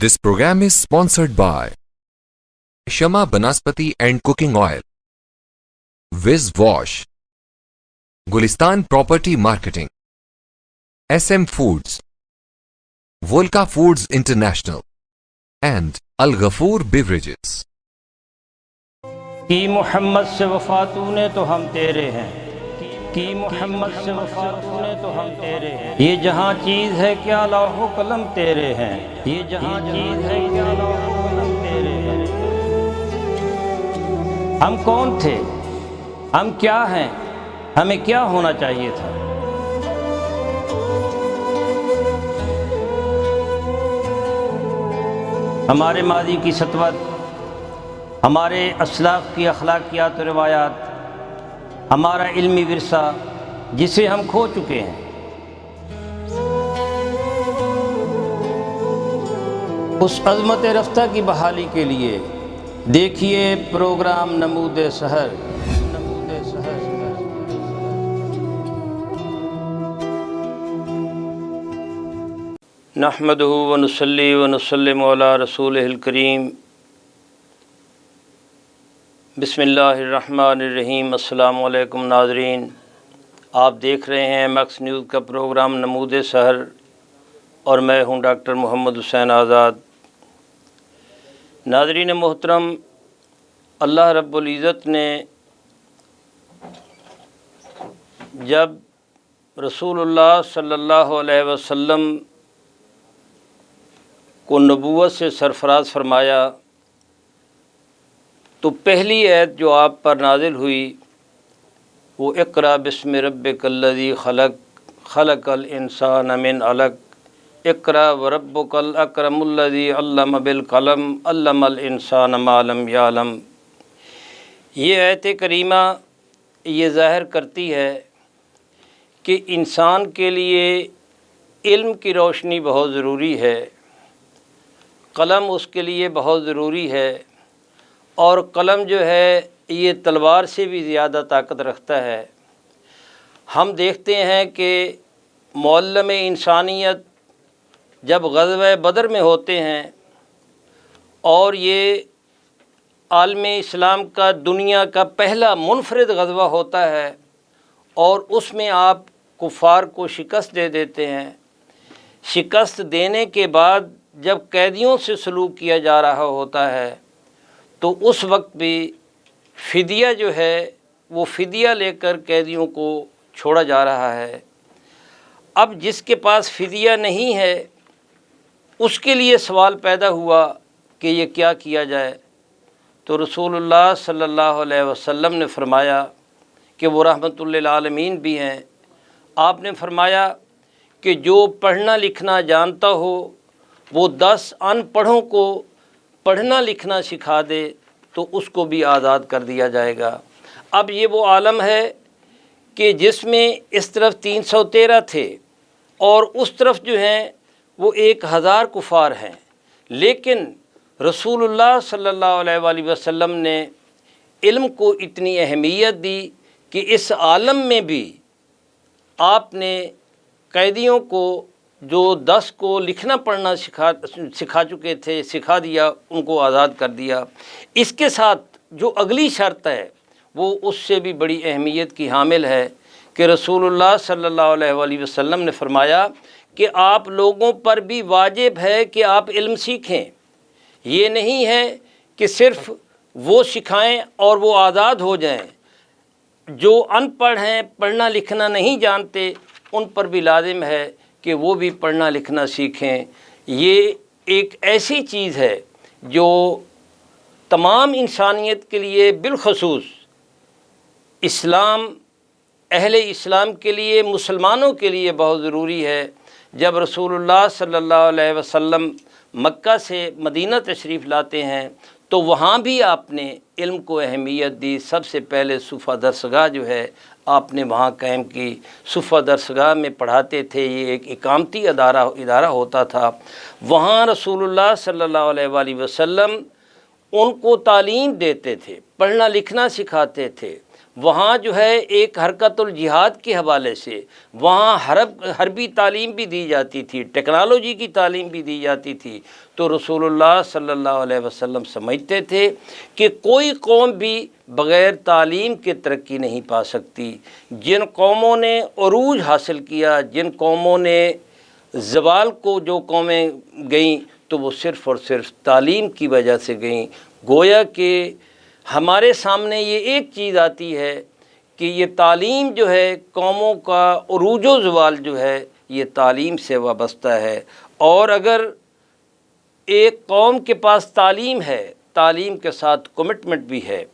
This program is sponsored by Shama Banaspati and Cooking Oil, Wiz Wash, Gulistan Property Marketing, SM Foods, Volca Foods International, and Al Ghafoor Beverages. کی محمد سے وفا تُونے تو ہم تیرے ہیں، کی محمد سے وفا تُونے تو ہم تیرے ہیں، یہ جہاں چیز ہے کیا لوح و قلم تیرے ہیں، یہ جہاں چیز ہے کیا لوح و قلم تیرے ہیں۔ ہم کون تھے، ہم کیا ہیں، ہمیں کیا ہونا چاہیے تھا؟ ہمارے ماضی کی سطوت، ہمارے اسلاف کی اخلاقیات و روایات، ہمارا علمی ورثہ جسے ہم کھو چکے ہیں، اس عظمت رفتہ کی بحالی کے لیے دیکھیے پروگرام نمود سحر۔ نحمدہ ونصلی ونسلم علی رسولہ الکریم۔ بسم اللہ الرحمن الرحیم۔ السلام علیکم ناظرین، آپ دیکھ رہے ہیں میکس نیوز کا پروگرام نمود سحر اور میں ہوں ڈاکٹر محمد حسین آزاد۔ ناظرین محترم، اللہ رب العزت نے جب رسول اللہ صلی اللہ علیہ وسلم کو نبوت سے سرفراز فرمایا تو پہلی آیت جو آپ پر نازل ہوئی وہ اقرأ بسم ربک الذی خلق، خلق الانسان من علق، اقرأ وربک الاکرم الذی علم بالقلم، علم الانسان ما لم یعلم۔ یہ آیت کریمہ یہ ظاہر کرتی ہے کہ انسان کے لیے علم کی روشنی بہت ضروری ہے، قلم اس کے لیے بہت ضروری ہے، اور قلم جو ہے یہ تلوار سے بھی زیادہ طاقت رکھتا ہے۔ ہم دیکھتے ہیں کہ معلم انسانیت جب غزوہ بدر میں ہوتے ہیں اور یہ عالم اسلام کا دنیا کا پہلا منفرد غزوہ ہوتا ہے اور اس میں آپ کفار کو شکست دے دیتے ہیں، شکست دینے کے بعد جب قیدیوں سے سلوک کیا جا رہا ہوتا ہے تو اس وقت بھی فدیہ جو ہے وہ فدیہ لے کر قیدیوں کو چھوڑا جا رہا ہے۔ اب جس کے پاس فدیہ نہیں ہے اس کے لیے سوال پیدا ہوا کہ یہ کیا کیا جائے، تو رسول اللہ صلی اللہ علیہ وسلم نے فرمایا کہ وہ رحمت للعالمین بھی ہیں، آپ نے فرمایا کہ جو پڑھنا لکھنا جانتا ہو وہ 10 ان پڑھوں کو پڑھنا لکھنا سکھا دے تو اس کو بھی آزاد کر دیا جائے گا۔ اب یہ وہ عالم ہے کہ جس میں اس طرف 313 تھے اور اس طرف جو ہیں وہ 1000 کفار ہیں، لیکن رسول اللہ صلی اللہ علیہ وآلہ وسلم نے علم کو اتنی اہمیت دی کہ اس عالم میں بھی آپ نے قیدیوں کو جو 10 کو لکھنا پڑھنا سکھا چکے تھے سکھا دیا، ان کو آزاد کر دیا۔ اس کے ساتھ جو اگلی شرط ہے وہ اس سے بھی بڑی اہمیت کی حامل ہے کہ رسول اللہ صلی اللہ علیہ وآلہ وسلم نے فرمایا کہ آپ لوگوں پر بھی واجب ہے کہ آپ علم سیکھیں۔ یہ نہیں ہے کہ صرف وہ سکھائیں اور وہ آزاد ہو جائیں، جو ان پڑھ ہیں پڑھنا لکھنا نہیں جانتے ان پر بھی لازم ہے کہ وہ بھی پڑھنا لکھنا سیکھیں۔ یہ ایک ایسی چیز ہے جو تمام انسانیت کے لیے بالخصوص اسلام، اہل اسلام کے لیے، مسلمانوں کے لیے بہت ضروری ہے۔ جب رسول اللہ صلی اللہ علیہ وسلم مکہ سے مدینہ تشریف لاتے ہیں تو وہاں بھی آپ نے علم کو اہمیت دی۔ سب سے پہلے صفہ درسگاہ جو ہے آپ نے وہاں قائم کی، صفہ درسگاہ میں پڑھاتے تھے، یہ ایک اقامتی ادارہ ہوتا تھا۔ وہاں رسول اللہ صلی اللہ علیہ وآلہ وسلم ان کو تعلیم دیتے تھے، پڑھنا لکھنا سکھاتے تھے، وہاں جو ہے ایک حرکت الجہاد کے حوالے سے وہاں حربی تعلیم بھی دی جاتی تھی، ٹیکنالوجی کی تعلیم بھی دی جاتی تھی۔ تو رسول اللہ صلی اللہ علیہ وسلم سمجھتے تھے کہ کوئی قوم بھی بغیر تعلیم کے ترقی نہیں پا سکتی۔ جن قوموں نے عروج حاصل کیا، جن قوموں نے زوال کو جو قومیں گئیں تو وہ صرف اور صرف تعلیم کی وجہ سے گئیں۔ گویا کہ ہمارے سامنے یہ ایک چیز آتی ہے کہ یہ تعلیم جو ہے قوموں کا عروج و زوال جو ہے یہ تعلیم سے وابستہ ہے، اور اگر ایک قوم کے پاس تعلیم ہے، تعلیم کے ساتھ کمٹمنٹ بھی ہے،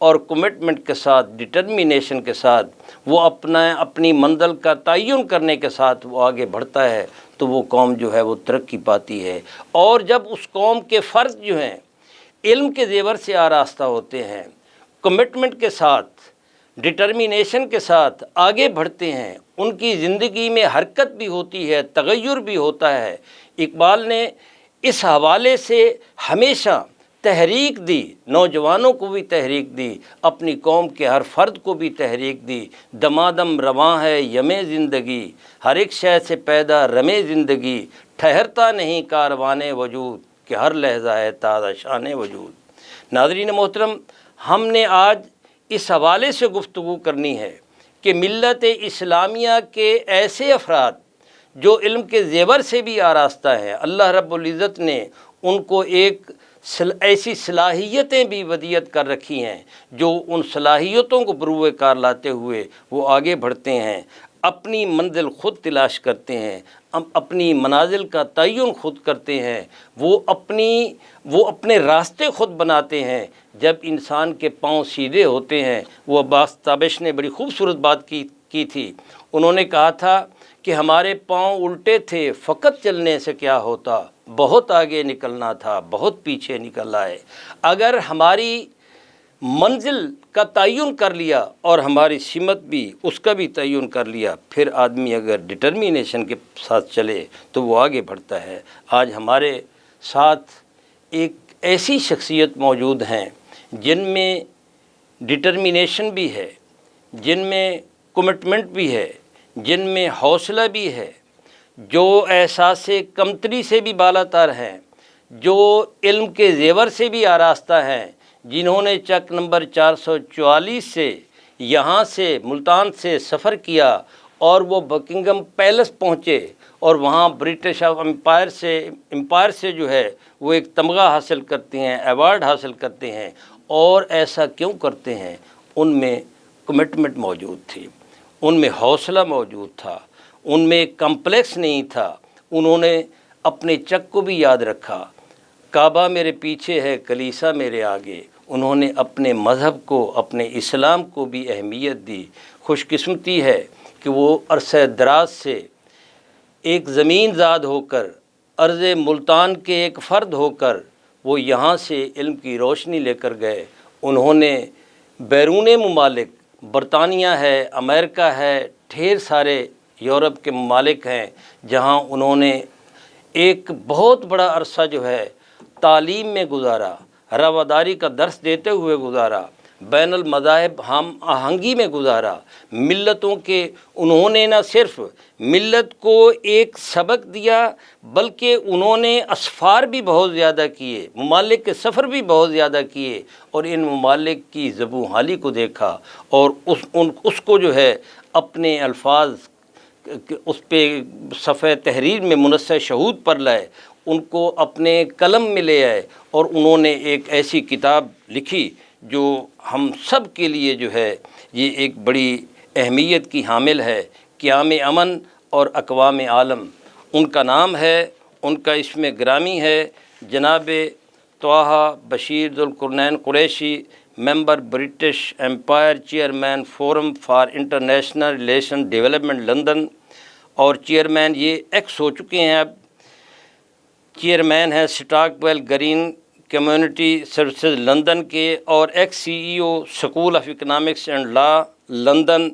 اور کمٹمنٹ کے ساتھ ڈٹرمینیشن کے ساتھ وہ اپنی منزل کا تعین کرنے کے ساتھ وہ آگے بڑھتا ہے، تو وہ قوم جو ہے وہ ترقی پاتی ہے۔ اور جب اس قوم کے فرد جو ہیں علم کے زیور سے آراستہ ہوتے ہیں، کمٹمنٹ کے ساتھ ڈٹرمینیشن کے ساتھ آگے بڑھتے ہیں، ان کی زندگی میں حرکت بھی ہوتی ہے، تغیر بھی ہوتا ہے۔ اقبال نے اس حوالے سے ہمیشہ تحریک دی، نوجوانوں کو بھی تحریک دی، اپنی قوم کے ہر فرد کو بھی تحریک دی۔ دمادم رواں ہے یمیں زندگی، ہر ایک شے سے پیدا رمے زندگی، ٹھہرتا نہیں کاروان وجود کہ ہر لحظہ ہے تازہ شان وجود۔ ناظرین محترم، ہم نے آج اس حوالے سے گفتگو کرنی ہے کہ ملت اسلامیہ کے ایسے افراد جو علم کے زیور سے بھی آراستہ ہیں، اللہ رب العزت نے ان کو ایسی صلاحیتیں بھی ودیعت کر رکھی ہیں، جو ان صلاحیتوں کو بروئے کار لاتے ہوئے وہ آگے بڑھتے ہیں، اپنی منزل خود تلاش کرتے ہیں، اپنی منازل کا تعین خود کرتے ہیں، وہ اپنے راستے خود بناتے ہیں۔ جب انسان کے پاؤں سیدھے ہوتے ہیں، وہ عباس تابش نے بڑی خوبصورت بات کی تھی، انہوں نے کہا تھا کہ ہمارے پاؤں الٹے تھے، فقط چلنے سے کیا ہوتا، بہت آگے نکلنا تھا، بہت پیچھے نکل آئے۔ اگر ہماری منزل کا تعین کر لیا اور ہماری سمت بھی اس کا بھی تعین کر لیا، پھر آدمی اگر ڈٹرمینیشن کے ساتھ چلے تو وہ آگے بڑھتا ہے۔ آج ہمارے ساتھ ایک ایسی شخصیت موجود ہیں جن میں ڈٹرمینیشن بھی ہے، جن میں کمٹمنٹ بھی ہے، جن میں حوصلہ بھی ہے، جو احساس کمتری سے بھی بالاتر ہیں، جو علم کے زیور سے بھی آراستہ ہیں، جنہوں نے چک نمبر 444 سے یہاں سے ملتان سے سفر کیا اور وہ بکنگم پیلس پہنچے، اور وہاں برٹش امپائر سے جو ہے وہ ایک تمغہ حاصل کرتے ہیں، ایوارڈ حاصل کرتے ہیں۔ اور ایسا کیوں کرتے ہیں؟ ان میں کمٹمنٹ موجود تھی، ان میں حوصلہ موجود تھا، ان میں کمپلیکس نہیں تھا۔ انہوں نے اپنے چک کو بھی یاد رکھا، کعبہ میرے پیچھے ہے کلیسا میرے آگے۔ انہوں نے اپنے مذہب کو، اپنے اسلام کو بھی اہمیت دی۔ خوش قسمتی ہے کہ وہ عرصہ دراز سے ایک زمین زاد ہو کر، ارض ملتان کے ایک فرد ہو کر وہ یہاں سے علم کی روشنی لے کر گئے۔ انہوں نے بیرون ممالک، برطانیہ ہے، امریکہ ہے، ڈھیر سارے یورپ کے ممالک ہیں، جہاں انہوں نے ایک بہت بڑا عرصہ جو ہے تعلیم میں گزارا، رواداری کا درس دیتے ہوئے گزارا، بین المذاہب ہم آہنگی میں گزارا۔ ملتوں کے انہوں نے نہ صرف ملت کو ایک سبق دیا، بلکہ انہوں نے اسفار بھی بہت زیادہ کیے، ممالک کے سفر بھی بہت زیادہ کیے، اور ان ممالک کی زبوں حالی کو دیکھا، اور اس کو جو ہے اپنے الفاظ اس پہ صفحہ تحریر میں منصہ شہود پر لائے، ان کو اپنے قلم میں لے آئے، اور انہوں نے ایک ایسی کتاب لکھی جو ہم سب کے لیے جو ہے یہ ایک بڑی اہمیت کی حامل ہے، قیام امن اور اقوام عالم۔ ان کا نام ہے، ان کا اسم گرامی ہے جناب Taha Bashir Zulqarnain Qureshi, member British empire, chairman forum for international relation development London, اور چیئرمین یہ ایکس ہو چکے ہیں، اب چیئرمین ہیں Stockwell green community services London کے، اور ex C E O school of economics and law London,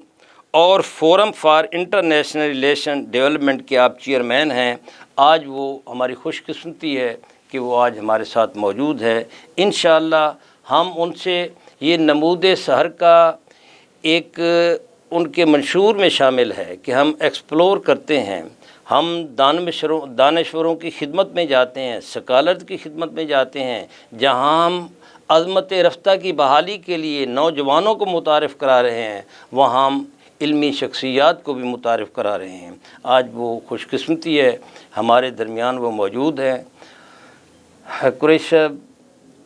اور forum for international relation development کے آپ چیئرمین ہیں۔ آج وہ ہماری خوش قسمتی ہے کہ وہ آج ہمارے ساتھ موجود ہے۔ انشاءاللہ ہم ان سے یہ نمود سحر کا ایک ان کے منشور میں شامل ہے کہ ہم ایکسپلور کرتے ہیں، ہم دانشوروں کی خدمت میں جاتے ہیں، سکالرز کی خدمت میں جاتے ہیں، جہاں ہم عظمت رفتہ کی بحالی کے لیے نوجوانوں کو متعارف کرا رہے ہیں، وہاں ہم علمی شخصیات کو بھی متعارف کرا رہے ہیں۔ آج وہ خوش قسمتی ہے، ہمارے درمیان وہ موجود ہیں۔ قریش صاحب،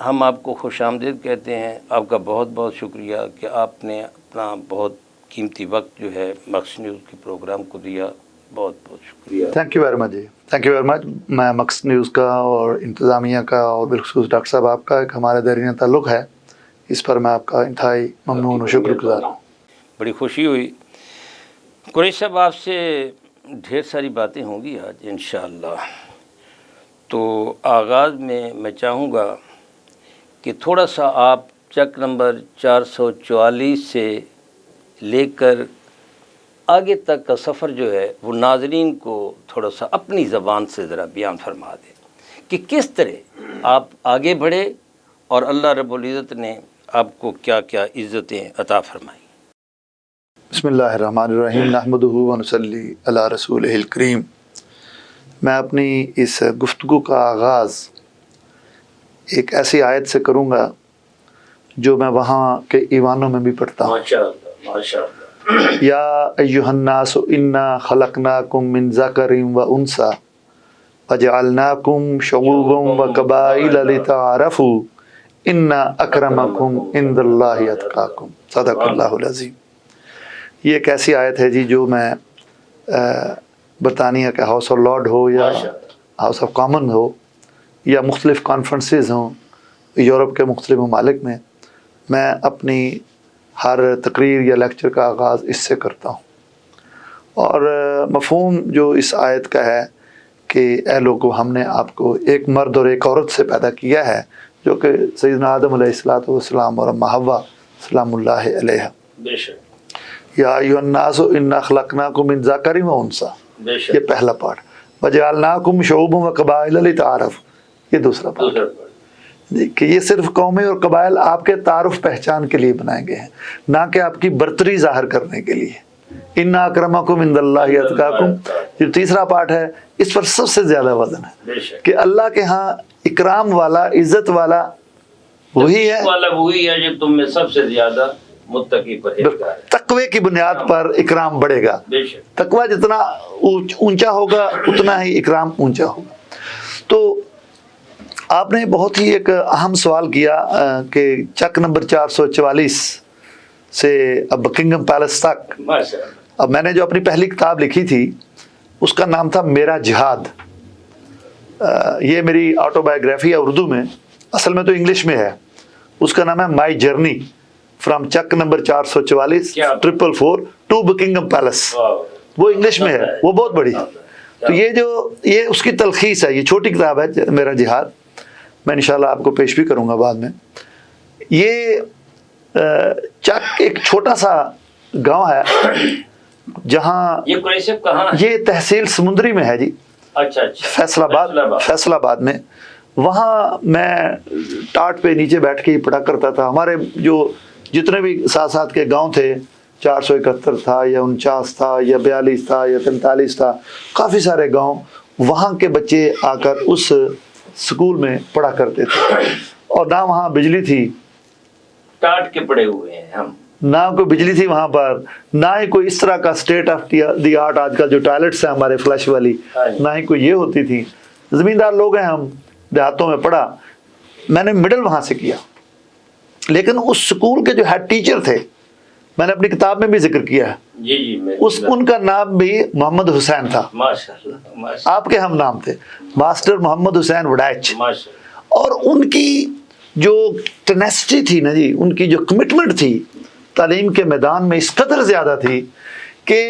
ہم آپ کو خوش آمدید کہتے ہیں، آپ کا بہت بہت شکریہ کہ آپ نے اپنا بہت قیمتی وقت جو ہے مقصد نیوز کے پروگرام کو دیا، بہت بہت شکریہ۔ تھینک یو ویری مچ جی، تھینک یو ویری مچ۔ میں مقصد نیوز کا اور انتظامیہ کا اور بالخصوص ڈاکٹر صاحب آپ کا ایک ہمارے درمیان تعلق ہے، اس پر میں آپ کا انتہائی ممنون و شکر گزار ہوں۔ بڑی خوشی ہوئی۔ قریش صاحب، آپ سے ڈھیر ساری باتیں ہوں گی آج انشاءاللہ۔ تو آغاز میں چاہوں گا کہ تھوڑا سا آپ چک نمبر 444 سے لے کر آگے تک کا سفر جو ہے وہ ناظرین کو تھوڑا سا اپنی زبان سے ذرا بیان فرما دیں کہ کس طرح آپ آگے بڑھے اور اللہ رب العزت نے آپ کو کیا کیا عزتیں عطا فرمائیں۔ بسم اللہ الرحمن الرحیم، نحمدہ و نصلی علی رسولہ الکریم۔ میں اپنی اس گفتگو کا آغاز ایک ایسی آیت سے کروں گا جو میں وہاں کے ایوانوں میں بھی پڑھتا ہوں۔ ماشاءاللہ ماشاءاللہ۔ یا ایھا الناس انا خلقناکم من ذکر و انثی وجعلناکم شعوبا و قبائل لتعارفوا ان اکرمکم عند اللہ اتقاکم، صدق اللہ العظیم۔ یہ ایک ایسی آیت ہے جی جو میں برطانیہ کا ہاؤس آف لارڈ ہو یا ہاؤس آف کامن ہو یا مختلف کانفرنسز ہوں یورپ کے مختلف ممالک میں اپنی ہر تقریر یا لیکچر کا آغاز اس سے کرتا ہوں۔ اور مفہوم جو اس آیت کا ہے کہ اے لوگو، ہم نے آپ کو ایک مرد اور ایک عورت سے پیدا کیا ہے، جو کہ سیدنا آدم علیہ السلام اور اماں حوا سلام اللہ علیہ۔ بے شک۔ یا ایھا الناس انا خلقناکم من ذکر و انثی، بے شک۔ یہ پہلا پارٹ۔ وجعلناکم شعوبا و قبائل لتعارفوا، یہ دوسرا پارٹ جی، کہ یہ صرف قومیں اور قبائل آپ کے تعارف پہچان کے لیے بنائے گئے ہیں، نہ کہ آپ کی برتری ظاہر کرنے کے لیے۔ ان اکرمکم عند اللہ اتقاکم، جو تیسرا پارٹ ہے، اس پر سب سے زیادہ وزن ہے بے شک۔ کہ اللہ کے ہاں اکرام والا، عزت والا وہی ہے، وہی ہے جو تم میں سب سے زیادہ متقی پرہیزگار ہے۔ تقوی کی بنیاد پر اکرام بڑھے گا۔ بے شک۔ تقوی جتنا اونچا ہوگا اتنا ہی اکرام اونچا ہوگا۔ تو آپ نے بہت ہی ایک اہم سوال کیا کہ چک نمبر 444 سے اب بکنگم پیلس تک، ماشاءاللہ۔ اب میں نے جو اپنی پہلی کتاب لکھی تھی اس کا نام تھا میرا جہاد۔ یہ میری آٹو بایوگرافی ہے اردو میں، اصل میں تو انگلش میں ہے، اس کا نام ہے مائی جرنی فرام چک نمبر 444 444 ٹو بکنگم پیلس۔ وہ انگلش میں ہے، وہ بہت بڑی ہے۔ تو یہ اس کی تلخیص ہے، یہ چھوٹی کتاب ہے میرا جہاد، میں انشاءاللہ آپ کو پیش بھی کروں گا بعد میں۔ یہ چک ایک چھوٹا سا گاؤں ہے جہاں یہ قریش صاحب کہاں ہے؟ یہ تحصیل سمندری میں ہے جی، اچھا اچھا، فیصل آباد میں۔ وہاں میں ٹاٹ پہ نیچے بیٹھ کے ہی پڑھا کرتا تھا۔ ہمارے جو جتنے بھی ساتھ کے گاؤں تھے، 471 تھا یا 49 تھا یا 42 تھا یا 43 تھا، کافی سارے گاؤں، وہاں کے بچے آ کر اس سکول میں پڑھا کرتے تھے۔ اور نہ وہاں بجلی تھی، ٹاٹ کے پڑے ہوئے ہیں ہم، نہ کوئی بجلی تھی وہاں پر، نہ ہی کوئی اس طرح کا اسٹیٹ آف دی آرٹ آج کل جو ٹوائلٹس ہیں ہمارے فلش والی، نہ ہی کوئی یہ ہوتی تھی۔ زمیندار لوگ ہیں ہم، دیہاتوں میں پڑھا۔ میں نے مڈل وہاں سے کیا، لیکن اس سکول کے جو ہیڈ ٹیچر تھے، میں نے اپنی کتاب میں بھی ذکر کیا ہے، جی جی، ان کا نام بھی محمد حسین تھا، ماشاءاللہ، آپ کے ہم نام تھے، ماسٹر محمد حسین وڈائچ۔ ماشاءاللہ۔ اور ان کی جو ٹینیسٹی تھی نا جی، ان کی جو کمٹمنٹ تھی تعلیم کے میدان میں اس قدر زیادہ تھی کہ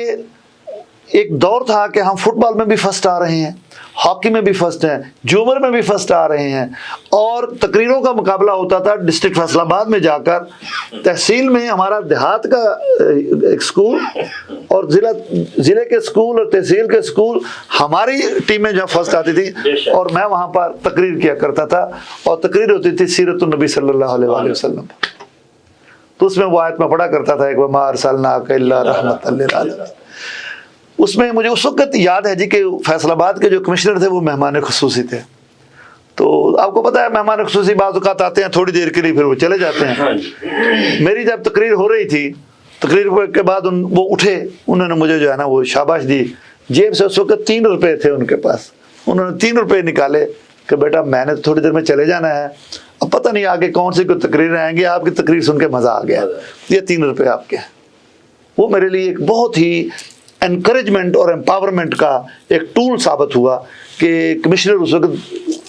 ایک دور تھا کہ ہم فٹ بال میں بھی فرسٹ آ رہے ہیں، ہاکی میں بھی فرسٹ ہیں، جومر میں بھی فرسٹ آ رہے ہیں، اور تقریروں کا مقابلہ ہوتا تھا ڈسٹرکٹ فیصل آباد میں جا کر، تحصیل میں ہمارا دیہات کا ایک سکول اور ضلع کے سکول اور تحصیل کے سکول، ہماری ٹیمیں جہاں فرسٹ آتی تھی اور میں وہاں پر تقریر کیا کرتا تھا، اور تقریر ہوتی تھی سیرت النبی صلی اللہ علیہ وسلم۔ تو اس میں وہ آیت میں پڑھا کرتا تھا ایک وما ارسلناک الا رحمۃ للعالمین. اس میں مجھے اس وقت یاد ہے جی کہ فیصل آباد کے جو کمشنر تھے وہ مہمان خصوصی تھے. تو آپ کو پتا ہے مہمان خصوصی بعض اوقات آتے ہیں تھوڑی دیر کے لیے پھر وہ چلے جاتے ہیں. میری جب تقریر ہو رہی تھی، تقریر کے بعد وہ اٹھے، انہوں نے مجھے جو ہے نا وہ شاباش دی. جیب سے اس وقت 3 روپے تھے ان کے پاس، انہوں نے 3 روپے نکالے کہ بیٹا میں نے تھوڑی دیر میں چلے جانا ہے، اب پتہ نہیں آگے کون سی کوئی تقریر آئیں گی، آپ کی تقریر سن کے مزہ آ گیا، یہ 3 روپے آپ کے. وہ میرے لیے ایک بہت ہی انکریجمنٹ اور امپاورمنٹ کا ایک ٹول ثابت ہوا کہ کمشنر اس وقت،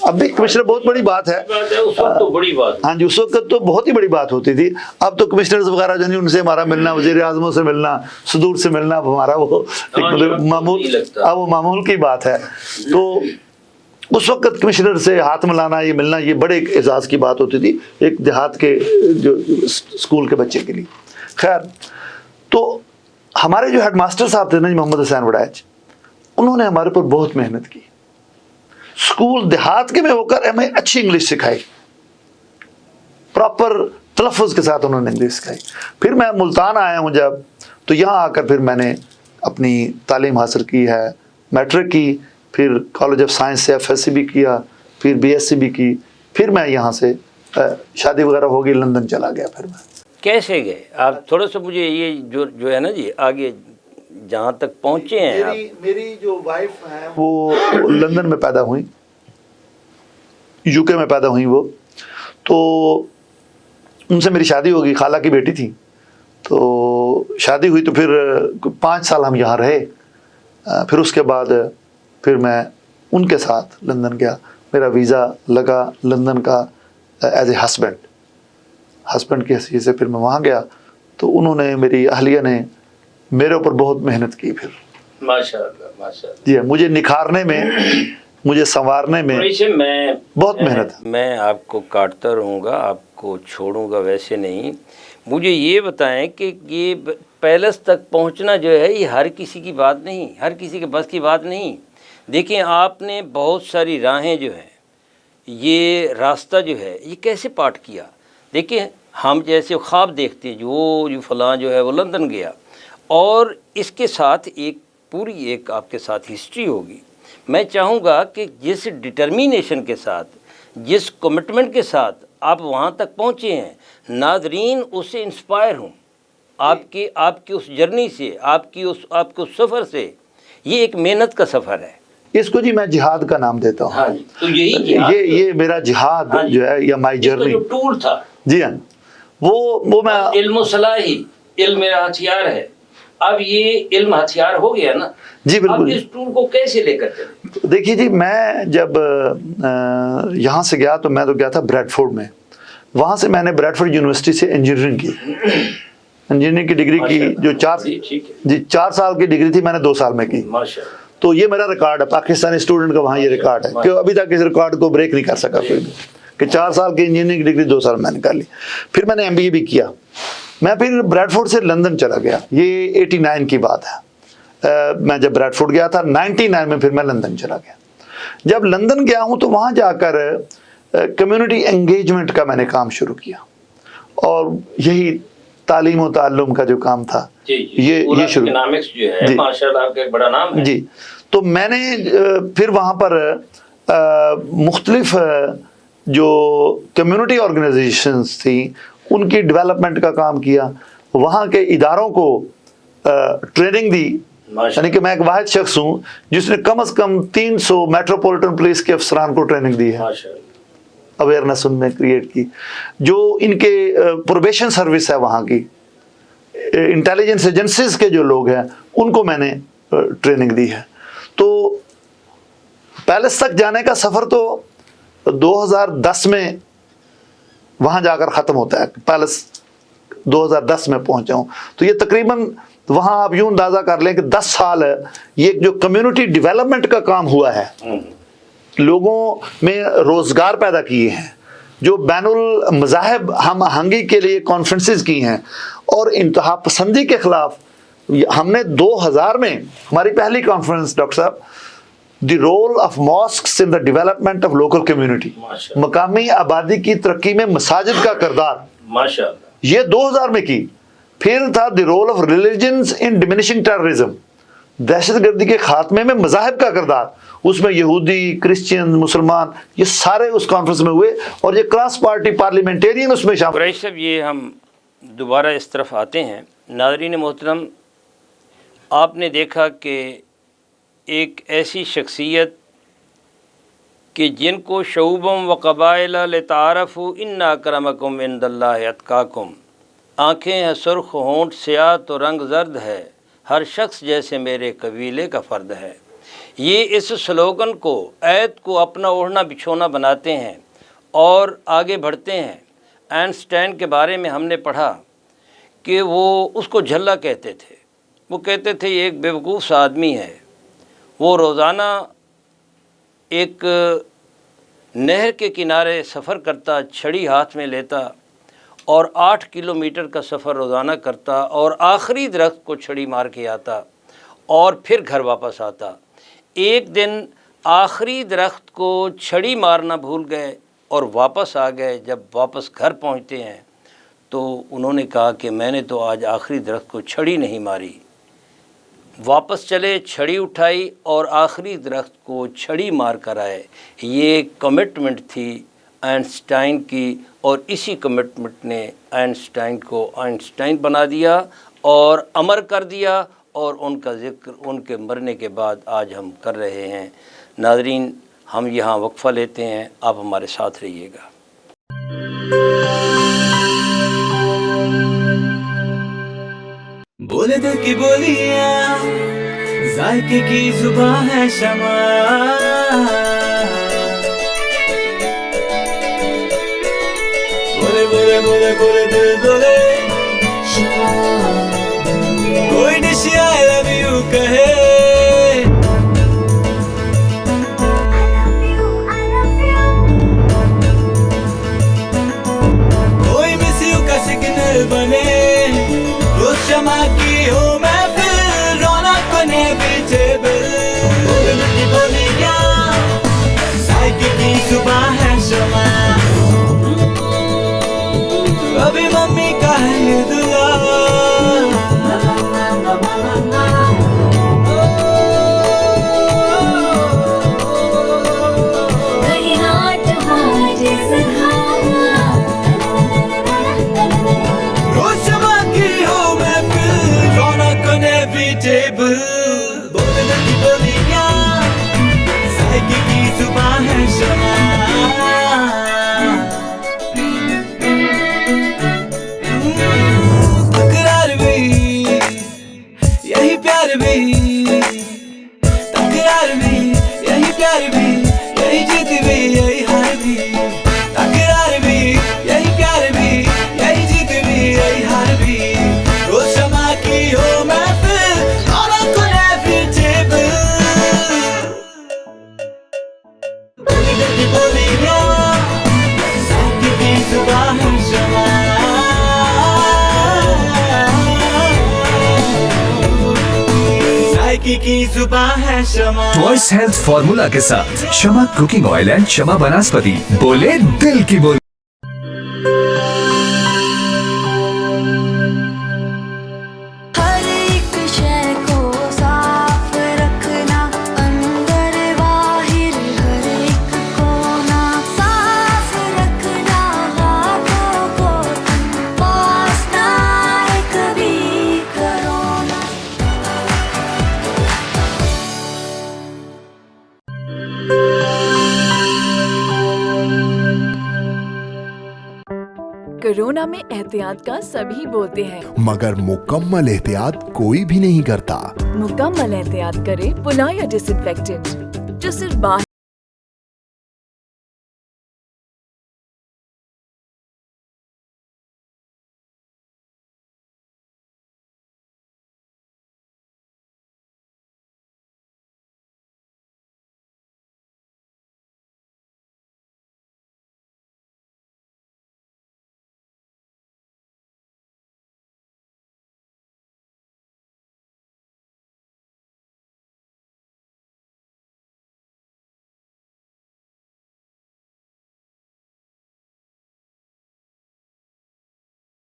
اب بھی کمشنر بہت بڑی بات ہے، اس وقت تو بڑی بات، ہاں جی اس وقت تو بہت ہی بڑی بات ہوتی تھی. اب تو کمشنرز وغیرہ جو نہیں، ان سے ہمارا ملنا، وزیر اعظموں سے ملنا، صدور سے ملنا، ہمارا وہ معمول کی بات ہے. تو اس وقت کمشنر سے ہاتھ ملانا، یہ ملنا، یہ بڑے ایک اعزاز کی بات ہوتی تھی ایک دیہات کے جو اسکول کے بچے کے لیے. خیر، تو ہمارے جو ہیڈ ماسٹر صاحب تھے نا محمد حسین وڑائچ، انہوں نے ہمارے پر بہت محنت کی. اسکول دیہات کے میں ہو کر ہمیں اچھی انگلش سکھائی، پراپر تلفظ کے ساتھ انہوں نے انگلش سکھائی. پھر میں ملتان آیا ہوں جب، تو یہاں آ کر پھر میں نے اپنی تعلیم حاصل کی ہے، میٹرک کی، پھر کالج آف سائنس سے FSc بھی کیا، پھر BSc بھی کی. پھر میں یہاں سے شادی وغیرہ ہو گئی، لندن چلا گیا. پھر میں کیسے گئے آپ؟ تھوڑا سا مجھے یہ جو ہے نا جی آگے جہاں تک پہنچے ہیں آپ. میری جو وائف ہیں وہ لندن میں پیدا ہوئی، UK میں پیدا ہوئی وہ. تو ان سے میری شادی ہو گئی، خالہ کی بیٹی تھی. تو شادی ہوئی تو پھر 5 سال ہم یہاں رہے. پھر اس کے بعد پھر میں ان کے ساتھ لندن گیا. میرا ویزا لگا لندن کا ایز اے ہسبینڈ کی حیثیت سے. پھر میں وہاں گیا تو انہوں نے، میری اہلیہ نے میرے اوپر بہت محنت کی. پھر ماشاءاللہ ماشاءاللہ جی مجھے نکھارنے میں، مجھے سنوارنے میں بہت محنت. میں آپ کو کاٹتا رہوں گا، آپ کو چھوڑوں گا ویسے نہیں. مجھے یہ بتائیں کہ یہ پیلس تک پہنچنا جو ہے یہ ہر کسی کی بات نہیں، ہر کسی کے بس کی بات نہیں. دیکھیں آپ نے بہت ساری راہیں جو ہیں، یہ راستہ جو ہے یہ کیسے پاٹ کیا. دیکھیں ہم جیسے خواب دیکھتے ہیں جو فلاں جو ہے وہ لندن گیا، اور اس کے ساتھ ایک پوری ایک آپ کے ساتھ ہسٹری ہوگی. میں چاہوں گا کہ جس ڈٹرمینیشن کے ساتھ، جس کمٹمنٹ کے ساتھ آپ وہاں تک پہنچے ہیں، ناظرین اس سے انسپائر ہوں، آپ کی اس جرنی سے، آپ کے اس سفر سے. یہ ایک محنت کا سفر ہے. اس کو جی میں جہاد کا نام دیتا ہوں. ہاں جی، تو یہی یہ میرا جہاد جو ہے یا مائی جرنی جو ٹول تھا. جی ہاں، وہ میں علم و صلاحی، علم میرا ہتھیار ہے. اب یہ علم ہتھیار ہو گیا نا جی بالکل. اب اس ٹول کو کیسے لے کر چلیں؟ دیکھیے جی، میں جب یہاں سے گیا تو میں تو گیا تھا بریڈ فورڈ میں. وہاں سے میں نے بریڈ فورڈ یونیورسٹی سے انجینئرنگ کی، انجینئرنگ کی ڈگری کی جو 4 سال کی ڈگری تھی میں نے 2 سال میں کی. تو یہ میرا ریکارڈ ہے، پاکستانی اسٹوڈنٹ کا وہاں یہ ریکارڈ ہے کہ ابھی تک اس ریکارڈ کو بریک نہیں کر سکا کوئی بھی، کہ 4 سال کی انجینئرنگ کی ڈگری 2 سال میں نکالی. پھر میں نے MBA بھی کیا. میں پھر بریڈ فورڈ سے لندن چلا گیا. یہ 89 کی بات ہے. میں جب بریڈ فورڈ گیا تھا 99 میں پھر میں لندن چلا گیا. جب لندن گیا ہوں تو وہاں جا کر کمیونٹی انگیجمنٹ کا میں نے کام شروع کیا، اور یہی تعلیم و تعلم کا جو کام تھا یہ شروع. اکنامکس جو ہے ماشاءاللہ آپ کا ایک بڑا نام ہے. جی، تو میں نے پھر وہاں پر مختلف جو کمیونٹی آرگنائزیشنز تھیں ان کی ڈیولپمنٹ کا کام کیا. وہاں کے اداروں کو ٹریننگ دی. یعنی کہ میں ایک واحد شخص ہوں جس نے کم از کم 300 میٹروپولیٹن پولیس کے افسران کو ٹریننگ دی ہے، اویئرنیس ان میں کریٹ کی. جو ان کے پروبیشن سروس ہے وہاں کی، انٹیلیجنس ایجنسیز کے جو لوگ ہیں ان کو میں نے ٹریننگ دی ہے. تو پیلس تک جانے کا سفر تو 2010 میں وہاں جا کر ختم ہوتا ہے. پیلس 2010 میں پہنچا ہوں. تو یہ تقریباً وہاں آپ یوں اندازہ کر لیں کہ 10 سال ہے. یہ جو کمیونٹی ڈیولپمنٹ کا کام ہوا ہے، لوگوں میں روزگار پیدا کیے ہیں، جو بین المذاہب ہم آہنگی کے لیے کانفرنسز کی ہیں، اور انتہا پسندی کے خلاف ہم نے 2000 میں ہماری پہلی کانفرنس ڈاکٹر صاحب، the role of mosques in the development of local community, مقامی آبادی کی ترقی میں مساجد کا کردار، یہ 2000 میں کی. پھر تھا the role of religions in diminishing terrorism, دہشت گردی کے خاتمے میں مذاہب کا کردار. اس میں یہودی، کرسچین، مسلمان یہ سارے اس کانفرنس میں ہوئے، اور یہ کراس پارٹی پارلیمنٹیرین اس میں شامل. قریش صاحب، یہ ہم دوبارہ اس طرف آتے ہیں. ناظرین محترم، آپ نے دیکھا کہ ایک ایسی شخصیت کہ جن کو شعوبم و قبائل لتعارفوا ان اکرمکم عند اللہ اتقاکم، آنکھیں ہیں سرخ، ہونٹ سیاہ تو رنگ زرد ہے، ہر شخص جیسے میرے قبیلے کا فرد ہے. یہ اس سلوگن کو، ایت کو اپنا اوڑھنا بچھونا بناتے ہیں اور آگے بڑھتے ہیں. آئنسٹائن کے بارے میں ہم نے پڑھا کہ وہ اس کو جھلا کہتے تھے. وہ کہتے تھے یہ ایک بیوقوف سا آدمی ہے. وہ روزانہ ایک نہر کے کنارے سفر کرتا، چھڑی ہاتھ میں لیتا اور 8 کلومیٹر کا سفر روزانہ کرتا، اور آخری درخت کو چھڑی مار کے آتا اور پھر گھر واپس آتا. ایک دن آخری درخت کو چھڑی مارنا بھول گئے اور واپس آ گئے. جب واپس گھر پہنچتے ہیں تو انہوں نے کہا کہ میں نے تو آج آخری درخت کو چھڑی نہیں ماری. واپس چلے، چھڑی اٹھائی اور آخری درخت کو چھڑی مار کر آئے. یہ کمٹمنٹ تھی آئنسٹائن کی، اور اسی کمٹمنٹ نے آئنسٹائن کو آئنسٹائن بنا دیا اور امر کر دیا، اور ان کا ذکر ان کے مرنے کے بعد آج ہم کر رہے ہیں. ناظرین، ہم یہاں وقفہ لیتے ہیں، آپ ہمارے ساتھ رہیے گا. بولے دل کی بولیاں، ذائقے کی زبان ہے شمع، بولے بولے بولے بولے دل بولے، کوئی ڈش آئی لو یو کہے، کوئی مس یو کا سگنل بنے، روز شمع کی ہو محفل، رونق انیویٹیبل. بولے دل کی بولیاں، ذائقے کی زبان ہے شمع، ابھی ممی کا ہے یہ دعا، روز شمع کی ہو محفل، رونق انیویٹیبل. بولے دل کی بولیاں، ذائقے کی زبان ہے شمع، تکرار بھی یہی پیار بھی، تکرار بھی یہی پیار بھی، یہی جیت بھی یہی ہار بھی، تکرار بھی یہی پیار بھی، یہی جیت بھی یہی ہار بھی، روز شمع کی ہو محفل، رونق انیویٹیبل. بولے دل کی بولیاں، ذائقے کی زبان ہے شمع، ذائقے کی زبان ہے شمع. وائس ہیلتھ فارمولا کے ساتھ شمع کوکنگ آئل اینڈ شمع بناسپتی. بولے دل کی بولی. ہر ایک شے کو صاف رکھنا، اندر باہر ہر ایک کونا صاف رکھنا، ہاتھوں کو پاس نہ آئے کبھی کرونا. کورونا میں احتیاط کا سبھی بولتے ہیں، مگر مکمل احتیاط کوئی بھی نہیں کرتا. مکمل احتیاط کرے پلا یا ڈس انفیکٹنٹ جو صرف باہر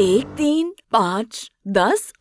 1, 3, 5, 10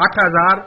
8000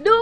2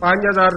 5000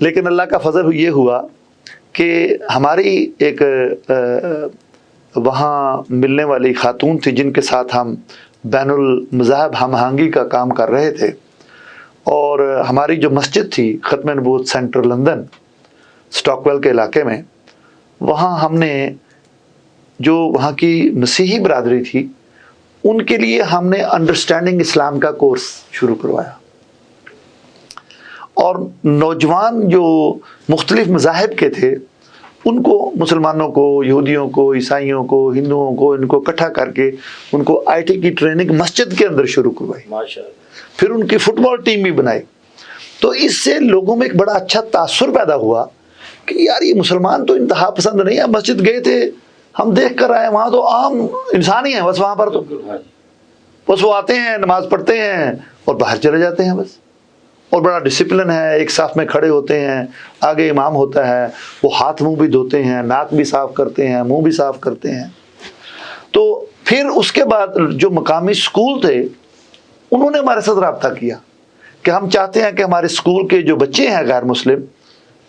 لیکن اللہ کا فضل یہ ہوا کہ ہماری ایک وہاں ملنے والی خاتون تھی جن کے ساتھ ہم بین المذاہب ہم آہنگی کا کام کر رہے تھے، اور ہماری جو مسجد تھی ختم نبوت سینٹر لندن اسٹاک ویل کے علاقے میں، وہاں ہم نے جو وہاں کی مسیحی برادری تھی ان کے لیے ہم نے انڈرسٹینڈنگ اسلام کا کورس شروع کروایا، اور نوجوان جو مختلف مذاہب کے تھے ان کو، مسلمانوں کو، یہودیوں کو، عیسائیوں کو، ہندوؤں کو، ان کو اکٹھا کر کے ان کو آئی ٹی کی ٹریننگ مسجد کے اندر شروع کروائی، پھر ان کی فٹ بال ٹیم بھی بنائی۔ تو اس سے لوگوں میں ایک بڑا اچھا تاثر پیدا ہوا کہ یار یہ مسلمان تو انتہا پسند نہیں ہے، مسجد گئے تھے ہم دیکھ کر آئے، وہاں تو عام انسان ہی ہیں بس، وہاں پر تو بس وہ آتے ہیں نماز پڑھتے ہیں اور باہر چلے جاتے ہیں بس، اور بڑا ڈسپلن ہے، ایک صف میں کھڑے ہوتے ہیں، آگے امام ہوتا ہے، وہ ہاتھ منہ بھی دھوتے ہیں، ناک بھی صاف کرتے ہیں، منہ بھی صاف کرتے ہیں۔ تو پھر اس کے بعد جو مقامی اسکول تھے انہوں نے ہمارے ساتھ رابطہ کیا کہ ہم چاہتے ہیں کہ ہمارے اسکول کے جو بچے ہیں غیر مسلم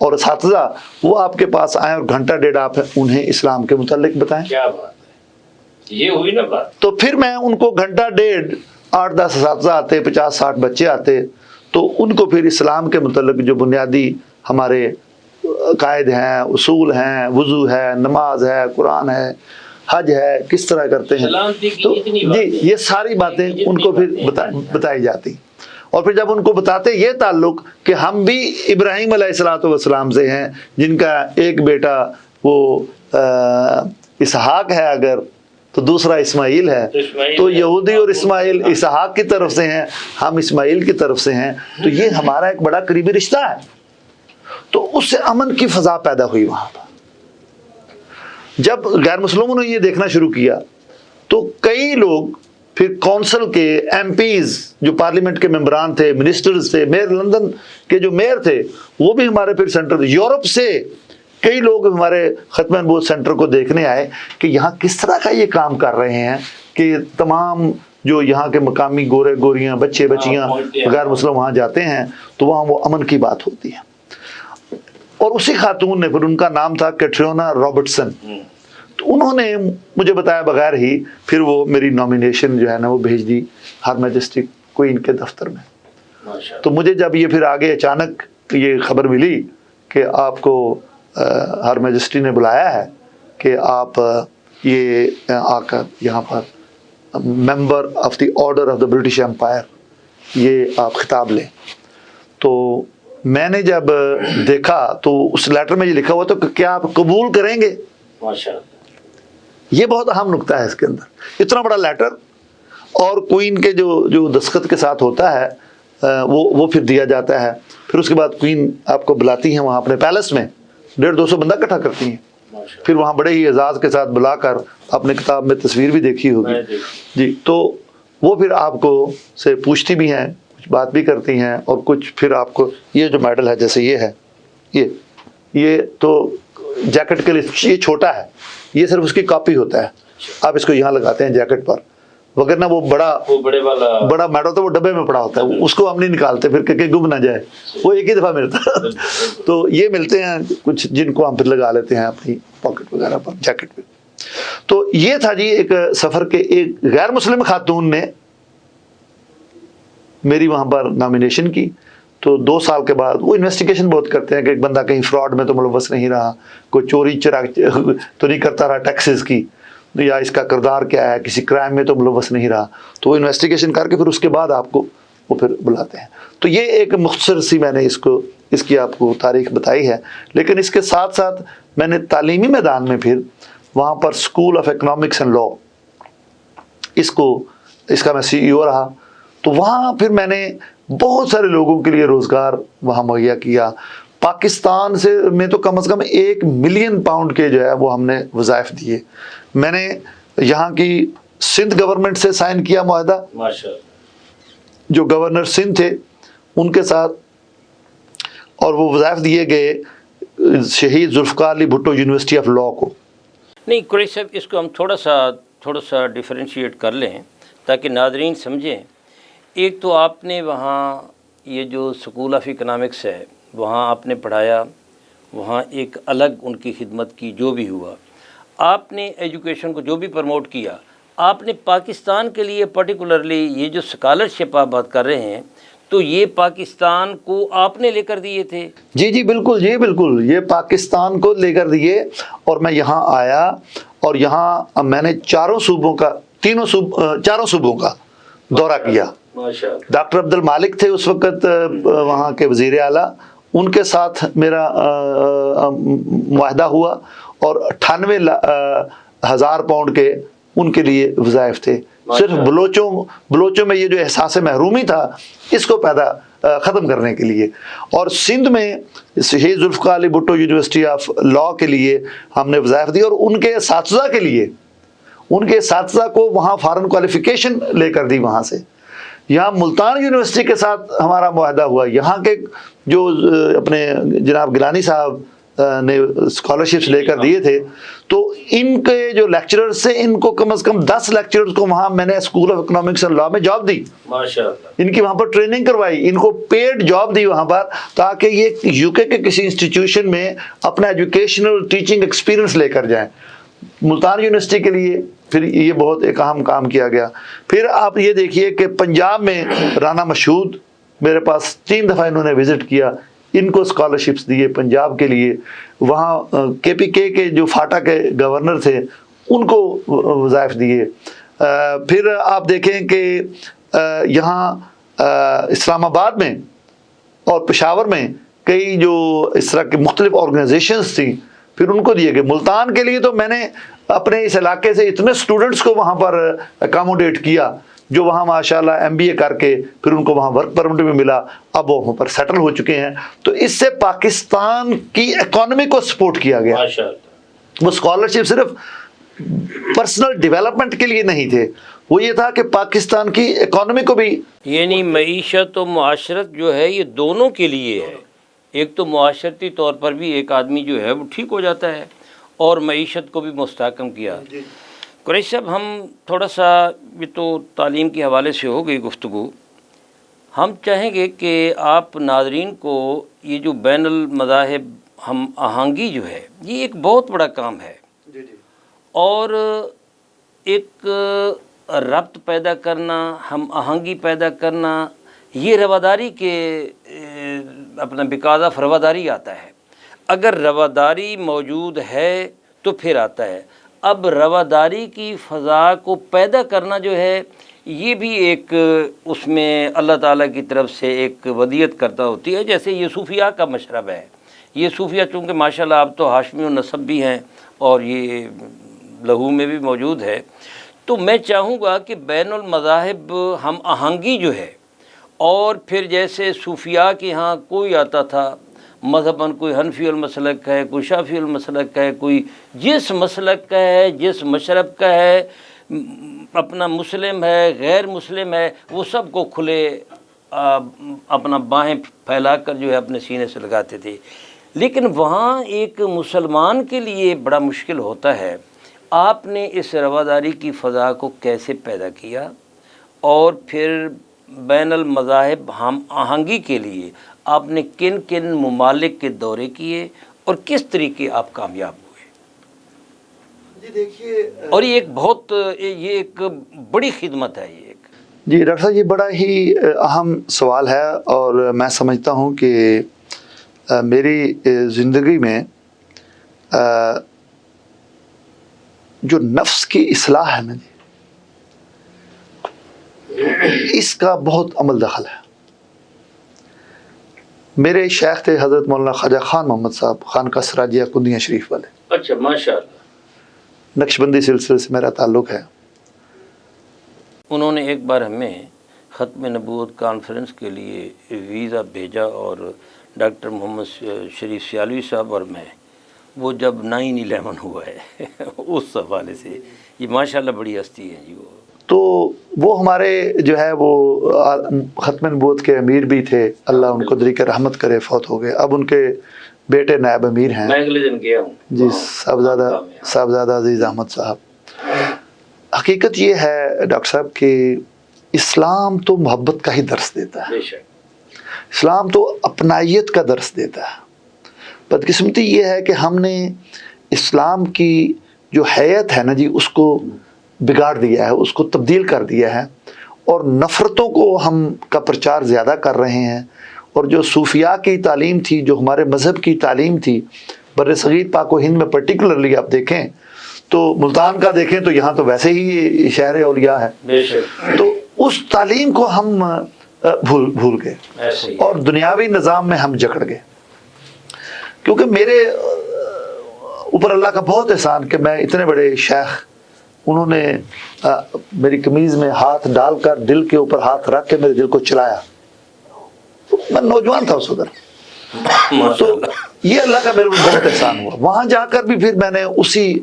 اور اساتذہ وہ آپ کے پاس آئیں اور گھنٹہ ڈیڑھ آپ انہیں اسلام کے متعلق بتائیں۔ کیا بات ہے، یہ ہوئی نا بات۔ تو پھر میں ان کو گھنٹہ ڈیڑھ 8-10 اساتذہ آتے، 50-60 بچے آتے، تو ان کو پھر اسلام کے متعلق جو بنیادی ہمارے قائد ہیں، اصول ہیں، وضو ہے، نماز ہے، قرآن ہے، حج ہے، کس طرح کرتے ہیں، تو جی یہ ساری باتیں ان کو پھر بتائی جاتی، اور پھر جب ان کو بتاتے یہ تعلق کہ ہم بھی ابراہیم علیہ الصلوۃ والسلام سے ہیں، جن کا ایک بیٹا وہ اسحاق ہے اگر تو دوسرا اسماعیل ہے، تو یہودی اور اسماعیل اسحاق کی طرف سے ہیں، ہم اسماعیل کی طرف سے ہیں، تو یہ ہمارا ایک بڑا قریبی رشتہ ہے۔ تو اس سے امن کی فضا پیدا ہوئی وہاں پر۔ جب غیر مسلموں نے یہ دیکھنا شروع کیا تو کئی لوگ پھر کونسل کے ایم پیز جو پارلیمنٹ کے ممبران تھے، منسٹرز تھے، میئر لندن کے جو میئر تھے وہ بھی ہمارے پھر سینٹر، یورپ سے کئی لوگ ہمارے ختم نبوت سینٹر کو دیکھنے آئے کہ یہاں کس طرح کا یہ کام کر رہے ہیں کہ تمام جو یہاں کے مقامی گورے گوریاں بچے بچیاں غیر مسلم وہاں جاتے ہیں تو وہاں وہ امن کی بات ہوتی ہے۔ اور اسی خاتون نے، پھر ان کا نام تھا کیٹریونا رابرٹسن، تو انہوں نے مجھے بتایا بغیر ہی پھر وہ میری نامینیشن جو ہے نا وہ بھیج دی ہر میجسٹی کوئین کے دفتر میں۔ تو مجھے جب یہ پھر آگے اچانک یہ خبر ملی کہ آپ کو ہر میجسٹری نے بلایا ہے کہ آپ یہ آ کر یہاں پر member of the order of the British empire یہ آپ خطاب لیں، تو میں نے جب دیکھا تو اس لیٹر میں یہ لکھا ہوا تو کیا آپ قبول کریں گے؟ یہ بہت اہم نقطہ ہے اس کے اندر، اتنا بڑا لیٹر اور کوئین کے جو دستخط کے ساتھ ہوتا ہے وہ پھر دیا جاتا ہے۔ پھر اس کے بعد کوئین آپ کو بلاتی ہیں وہاں اپنے پیلس میں، 150-200 بندہ اکٹھا کرتی ہیں، پھر وہاں بڑے ہی اعزاز کے ساتھ بلا کر، اپنے کتاب میں تصویر بھی دیکھی ہوگی جی، تو وہ پھر آپ کو سے پوچھتی بھی ہیں، کچھ بات بھی کرتی ہیں، اور کچھ پھر آپ کو یہ جو میڈل ہے جیسے یہ ہے، یہ تو جیکٹ کے لیے یہ چھوٹا ہے، یہ صرف اس کی کاپی ہوتا ہے، آپ اس کو یہاں لگاتے ہیں جیکٹ پر، وگرنہ وہ بڑا میڈل تو وہ ڈبے میں پڑا ہوتا ہے، اس کو ہم نہیں نکالتے پھر کہ گم نہ جائے، وہ ایک ہی دفعہ ملتا ہے۔ تو یہ ملتے ہیں کچھ جن کو ہم پھر لگا لیتے ہیں اپنی پاکٹ وغیرہ پر، جیکٹ پہ۔ تو یہ تھا جی ایک سفر کے، ایک غیر مسلم خاتون نے میری وہاں پر نامینیشن کی، تو 2 سال کے بعد وہ انویسٹیگیشن بہت کرتے ہیں کہ ایک بندہ کہیں فراڈ میں تو ملوث نہیں رہا، کوئی چوری چرا تو نہیں کرتا رہا ٹیکسز کی، یا اس کا کردار کیا ہے، کسی کرائم میں تو ملوث نہیں رہا، تو وہ انویسٹیگیشن کر کے پھر اس کے بعد آپ کو وہ پھر بلاتے ہیں۔ تو یہ ایک مختصر سی میں نے اس کی آپ کو تاریخ بتائی ہے، لیکن اس کے ساتھ ساتھ میں نے تعلیمی میدان میں پھر وہاں پر اسکول آف اکنامکس اینڈ لا اس کا میں CEO رہا، تو وہاں پھر میں نے بہت سارے لوگوں کے لیے روزگار وہاں مہیا کیا۔ پاکستان میں تو کم از کم 1 ملین پاؤنڈ کے جو ہے وہ ہم نے وظائف دیے۔ میں نے یہاں کی سندھ گورنمنٹ سے سائن کیا معاہدہ، جو گورنر سندھ تھے ان کے ساتھ، اور وہ وظائف دیے گئے شہید Zulfiqar Ali Bhutto university of law کو۔ نہیں قریش صاحب، اس کو ہم تھوڑا سا ڈیفرینشیٹ کر لیں تاکہ ناظرین سمجھیں۔ ایک تو آپ نے وہاں یہ جو اسکول آف اکنامکس ہے وہاں آپ نے پڑھایا, وہاں ایک الگ ان کی خدمت کی, جو بھی ہوا آپ نے ایجوکیشن کو جو بھی پروموٹ کیا, آپ نے پاکستان کے لیے پرٹیکولرلی یہ جو اسکالرشپ آپ بات کر رہے ہیں تو یہ پاکستان کو آپ نے لے کر دیے تھے؟ جی جی بالکل, جی بالکل, یہ پاکستان کو لے کر دیے. اور میں یہاں آیا اور یہاں میں نے چاروں صوبوں کا دورہ کیا. ڈاکٹر عبد المالک تھے اس وقت وہاں کے وزیر اعلیٰ, ان کے ساتھ میرا معاہدہ ہوا اور 98,000 پاؤنڈ کے ان کے لیے وظائف تھے. صرف بلوچوں میں یہ جو احساس محرومی تھا اس کو ختم کرنے کے لیے. اور سندھ میں شہید Zulfiqar Ali Bhutto university of law کے لیے ہم نے وظائف دی, اور ان کے اساتذہ کے لیے, ان کے اساتذہ کو وہاں فارن کوالیفیکیشن لے کر دی وہاں سے. یہاں ملتان یونیورسٹی کے ساتھ ہمارا معاہدہ ہوا. یہاں کے جو اپنے جناب گیلانی صاحب نے اسکالرشپس لے کر دیے تھے, تو ان کے جو لیکچررز تھے ان کو کم از کم 10 لیکچررز کو وہاں میں نے school of economics and law میں جاب دی. ماشاءاللہ. ان کی وہاں پر ٹریننگ کروائی, ان کو پیڈ جاب دی وہاں پر, تاکہ یہ یو کے کسی انسٹیٹیوشن میں اپنا ایجوکیشنل ٹیچنگ ایکسپیرینس لے کر جائیں. ملتان یونیورسٹی کے لیے پھر یہ بہت ایک اہم کام کیا گیا. پھر آپ یہ دیکھیے کہ پنجاب میں رانا مشہود میرے پاس 3 دفعہ انہوں نے وزٹ کیا, ان کو اسکالرشپس دیے پنجاب کے لیے. وہاں کے پی کے جو فاٹا کے گورنر تھے ان کو وظائف دیے. پھر آپ دیکھیں کہ یہاں اسلام آباد میں اور پشاور میں کئی جو اس طرح کے مختلف آرگنائزیشنز تھیں, پھر ان کو دیے گئے. ملتان کے لیے تو میں نے اپنے اس علاقے سے اتنے اسٹوڈنٹس کو وہاں پر اکاموڈیٹ کیا جو وہاں ماشاءاللہ MBA کر کے پھر ان کو وہاں ورک پرمٹ بھی ملا, اب وہ وہاں پر سیٹل ہو چکے ہیں. تو اس سے پاکستان کی اکانومی کو سپورٹ کیا گیا. وہ اسکالرشپ صرف پرسنل ڈیولپمنٹ کے لیے نہیں تھے, وہ یہ تھا کہ پاکستان کی اکانومی کو بھی, یعنی معیشت و معاشرت جو ہے یہ دونوں کے لیے ہے. ایک تو معاشرتی طور پر بھی ایک آدمی جو ہے وہ ٹھیک ہو جاتا ہے, اور معیشت کو بھی مستحکم کیا. قریش صاحب, ہم تھوڑا سا, یہ تو تعلیم کے حوالے سے ہو گئی گفتگو, ہم چاہیں گے کہ آپ ناظرین کو یہ جو بین المذاہب ہم آہنگی جو ہے یہ ایک بہت بڑا کام ہے, اور ایک ربط پیدا کرنا, ہم آہنگی پیدا کرنا, یہ رواداری کے اپنا بکاز آف رواداری آتا ہے. اگر رواداری موجود ہے تو پھر آتا ہے. اب رواداری کی فضا کو پیدا کرنا جو ہے یہ بھی ایک اس میں اللہ تعالیٰ کی طرف سے ایک ودیت کرتا ہوتی ہے. جیسے یہ صوفیاء کا مشرب ہے. یہ صوفیاء چونکہ ماشاءاللہ آپ تو ہاشمی و نسب بھی ہیں اور یہ لہو میں بھی موجود ہے, تو میں چاہوں گا کہ بین المذاہب ہم آہنگی جو ہے, اور پھر جیسے صوفیاء کے ہاں کوئی آتا تھا مذہباً, کوئی حنفی المسلک ہے, کوئی شافعی المسلک ہے, کوئی جس مسلک کا ہے, جس مشرب کا ہے, اپنا مسلم ہے, غیر مسلم ہے, وہ سب کو کھلے اپنا باہیں پھیلا کر جو ہے اپنے سینے سے لگاتے تھے. لیکن وہاں ایک مسلمان کے لیے بڑا مشکل ہوتا ہے. آپ نے اس رواداری کی فضا کو کیسے پیدا کیا, اور پھر بین المذاہب ہم آہنگی کے لیے آپ نے کن کن ممالک کے دورے کیے, اور کس طریقے آپ کامیاب ہوئے؟ جی دیکھیے, اور یہ ایک بہت یہ ایک بڑی خدمت ہے. یہ ایک جی ڈاکٹر صاحب, یہ بڑا ہی اہم سوال ہے, اور میں سمجھتا ہوں کہ میری زندگی میں جو نفس کی اصلاح ہے نا جی, اس کا بہت عمل دخل ہے. میرے شیخ تھے حضرت مولانا خواجہ خان محمد صاحب, خانقاہ سراجیہ کندیاں شریف والے. اچھا, ماشاءاللہ. نقشبندی سلسلے سے میرا تعلق ہے. انہوں نے ایک بار ہمیں ختم نبوت کانفرنس کے لیے ویزا بھیجا, اور ڈاکٹر محمد شریف سیالوی صاحب اور میں, وہ جب 9/11 ہوا ہے اس حوالے سے, یہ ماشاءاللہ بڑی ہستی ہے جی. وہ تو وہ ہمارے جو ہے وہ ختم نبوت کے امیر بھی تھے, اللہ ان کو دریک رحمت کرے, فوت ہو گئے. اب ان کے بیٹے نائب امیر ہیں. میں اگلے دن گیا ہوں جی, صاحبزادہ عزیز احمد صاحب. حقیقت یہ ہے ڈاکٹر صاحب کہ اسلام تو محبت کا ہی درس دیتا ہے, اسلام تو اپنائیت کا درس دیتا ہے. بدقسمتی یہ ہے کہ ہم نے اسلام کی جو حیت ہے نا جی اس کو بگاڑ دیا ہے, اس کو تبدیل کر دیا ہے, اور نفرتوں کو ہم کا پرچار زیادہ کر رہے ہیں. اور جو صوفیاء کی تعلیم تھی, جو ہمارے مذہب کی تعلیم تھی بر صغیر پاک و ہند میں پرٹیکولرلی آپ دیکھیں تو ملتان کا دیکھیں تو یہاں تو ویسے ہی شہر اولیاء ہے, تو اس تعلیم کو ہم بھول گئے اور دنیاوی نظام میں ہم جکڑ گئے. کیونکہ میرے اوپر اللہ کا بہت احسان کہ میں اتنے بڑے شیخ, انہوں نے میری قمیض میں ہاتھ ڈال کر دل کے اوپر ہاتھ رکھ کے میرے دل کو چلایا. میں نوجوان تھا اس وقت, تو یہ اللہ کا میرے اوپر بہت احسان ہوا. وہاں جا کر بھی پھر میں نے اسی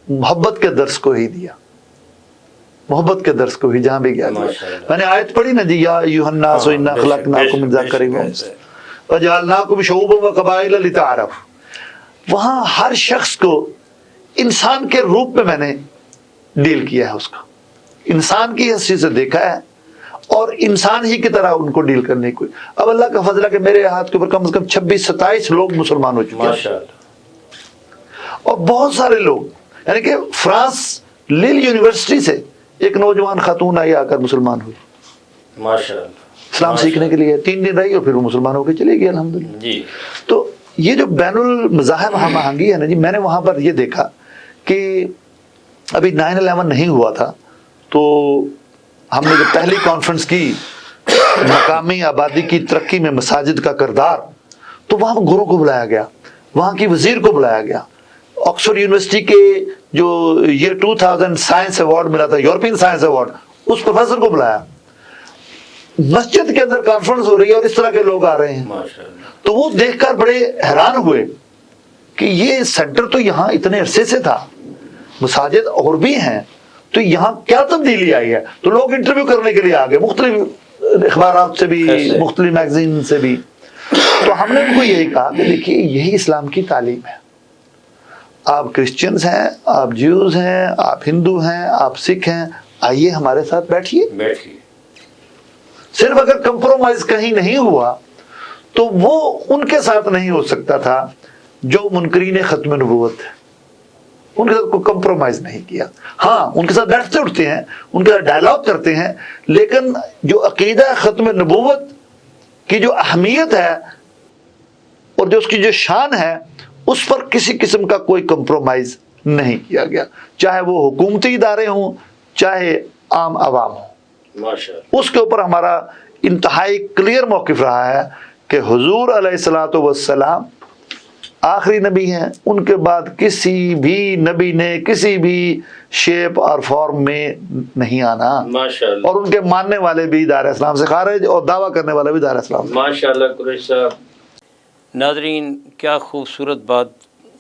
محبت کے درس کو ہی دیا, محبت کے درس کو ہی جہاں بھی گیا. میں نے آیت پڑھی نا جی, یا ایھا الناس انا خلقناکم من ذکر وانثى وجعلناکم شعوبا وقبائل لتعارفوا. وہاں ہر شخص کو انسان کے روپ میں نے ڈیل کیا ہے, اس کا انسان کی حیثیت سے دیکھا ہے اور انسان ہی کی طرح ان کو ڈیل کرنے کو. اب اللہ کا فضل ہے کہ میرے ہاتھ کے اوپر کم از کم 26-27 لوگ مسلمان ہو چکے ہیں, اور بہت سارے لوگ, یعنی کہ فرانس لیل یونیورسٹی سے ایک نوجوان خاتون آئی آ کر مسلمان ہوئی اسلام سیکھنے کے لیے. 3 دن رہی اور پھر وہ مسلمان ہو کے چلے گئی الحمدللہ. تو یہ جو بین المذاہب ہم آہنگی ہے نا جی, میں نے وہاں پر یہ دیکھا کہ ابھی 9/11 نہیں ہوا تھا, تو ہم نے جب پہلی کانفرنس کی مقامی آبادی کی ترقی میں مساجد کا کردار, تو وہاں گوروں کو بلایا گیا, وہاں کی وزیر کو بلایا گیا. آکسفورڈ یونیورسٹی کے جو ایئر 2000 سائنس ایوارڈ ملا تھا, یورپین سائنس ایوارڈ, اس پروفیسر کو بلایا. مسجد کے اندر کانفرنس ہو رہی ہے اور اس طرح کے لوگ آ رہے ہیں. تو وہ دیکھ کر بڑے حیران ہوئے کہ یہ سینٹر تو یہاں اتنے عرصے سے تھا, مساجد اور بھی ہیں, تو یہاں کیا تبدیلی آئی ہے. تو لوگ انٹرویو کرنے کے لیے آ گئے, مختلف اخبارات سے بھی, مختلف میگزین سے بھی. تو ہم نے ان کو یہی کہا کہ دیکھیے یہی اسلام کی تعلیم ہے. آپ کرسچنز ہیں, آپ جیوز ہیں, آپ ہندو ہیں, آپ سکھ ہیں, آئیے ہمارے ساتھ بیٹھیے. صرف اگر کمپرومائز کہیں نہیں ہوا تو وہ ان کے ساتھ نہیں ہو سکتا تھا جو منکرین ختم نبوت ہے, ان کے ساتھ کوئی کمپرومائز نہیں کیا. ہاں ان کے ساتھ بیٹھتے اٹھتے ہیں, ان کے ساتھ ڈائلاگ کرتے ہیں, لیکن جو عقیدہ ختم نبوت کی جو اہمیت ہے اور جو اس کی جو شان ہے, اس پر کسی قسم کا کوئی کمپرومائز نہیں کیا گیا, چاہے وہ حکومتی ادارے ہوں چاہے عام عوام ہوں. اس کے اوپر ہمارا انتہائی کلیئر موقف رہا ہے کہ حضور علیہ الصلوۃ والسلام آخری نبی ہیں, ان کے بعد کسی بھی نبی نے کسی بھی شیپ اور فارم میں نہیں آنا, اور ان کے ماننے والے بھی دار اسلام سے خارج اور دعویٰ کرنے والے بھی دار اسلام سے. ماشاءاللہ قریش صاحب. ناظرین کیا خوبصورت بات,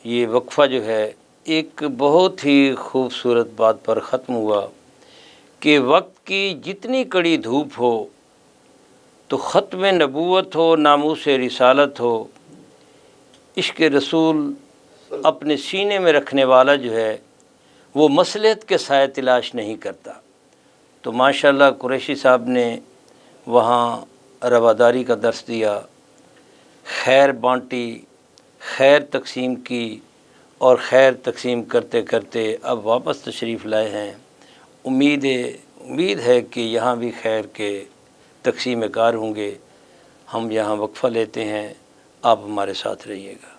یہ وقفہ جو ہے ایک بہت ہی خوبصورت بات پر ختم ہوا کہ وقت کی جتنی کڑی دھوپ ہو تو ختم نبوت ہو, ناموس رسالت ہو, عشق رسول اپنے سینے میں رکھنے والا جو ہے وہ مصلحت کے سائے تلاش نہیں کرتا. تو ماشاءاللہ قریشی صاحب نے وہاں رواداری کا درس دیا, خیر بانٹی, خیر تقسیم کی, اور خیر تقسیم کرتے کرتے اب واپس تشریف لائے ہیں. امید ہے کہ یہاں بھی خیر کے تقسیم کار ہوں گے. ہم یہاں وقفہ لیتے ہیں, آپ ہمارے ساتھ رہیے گا.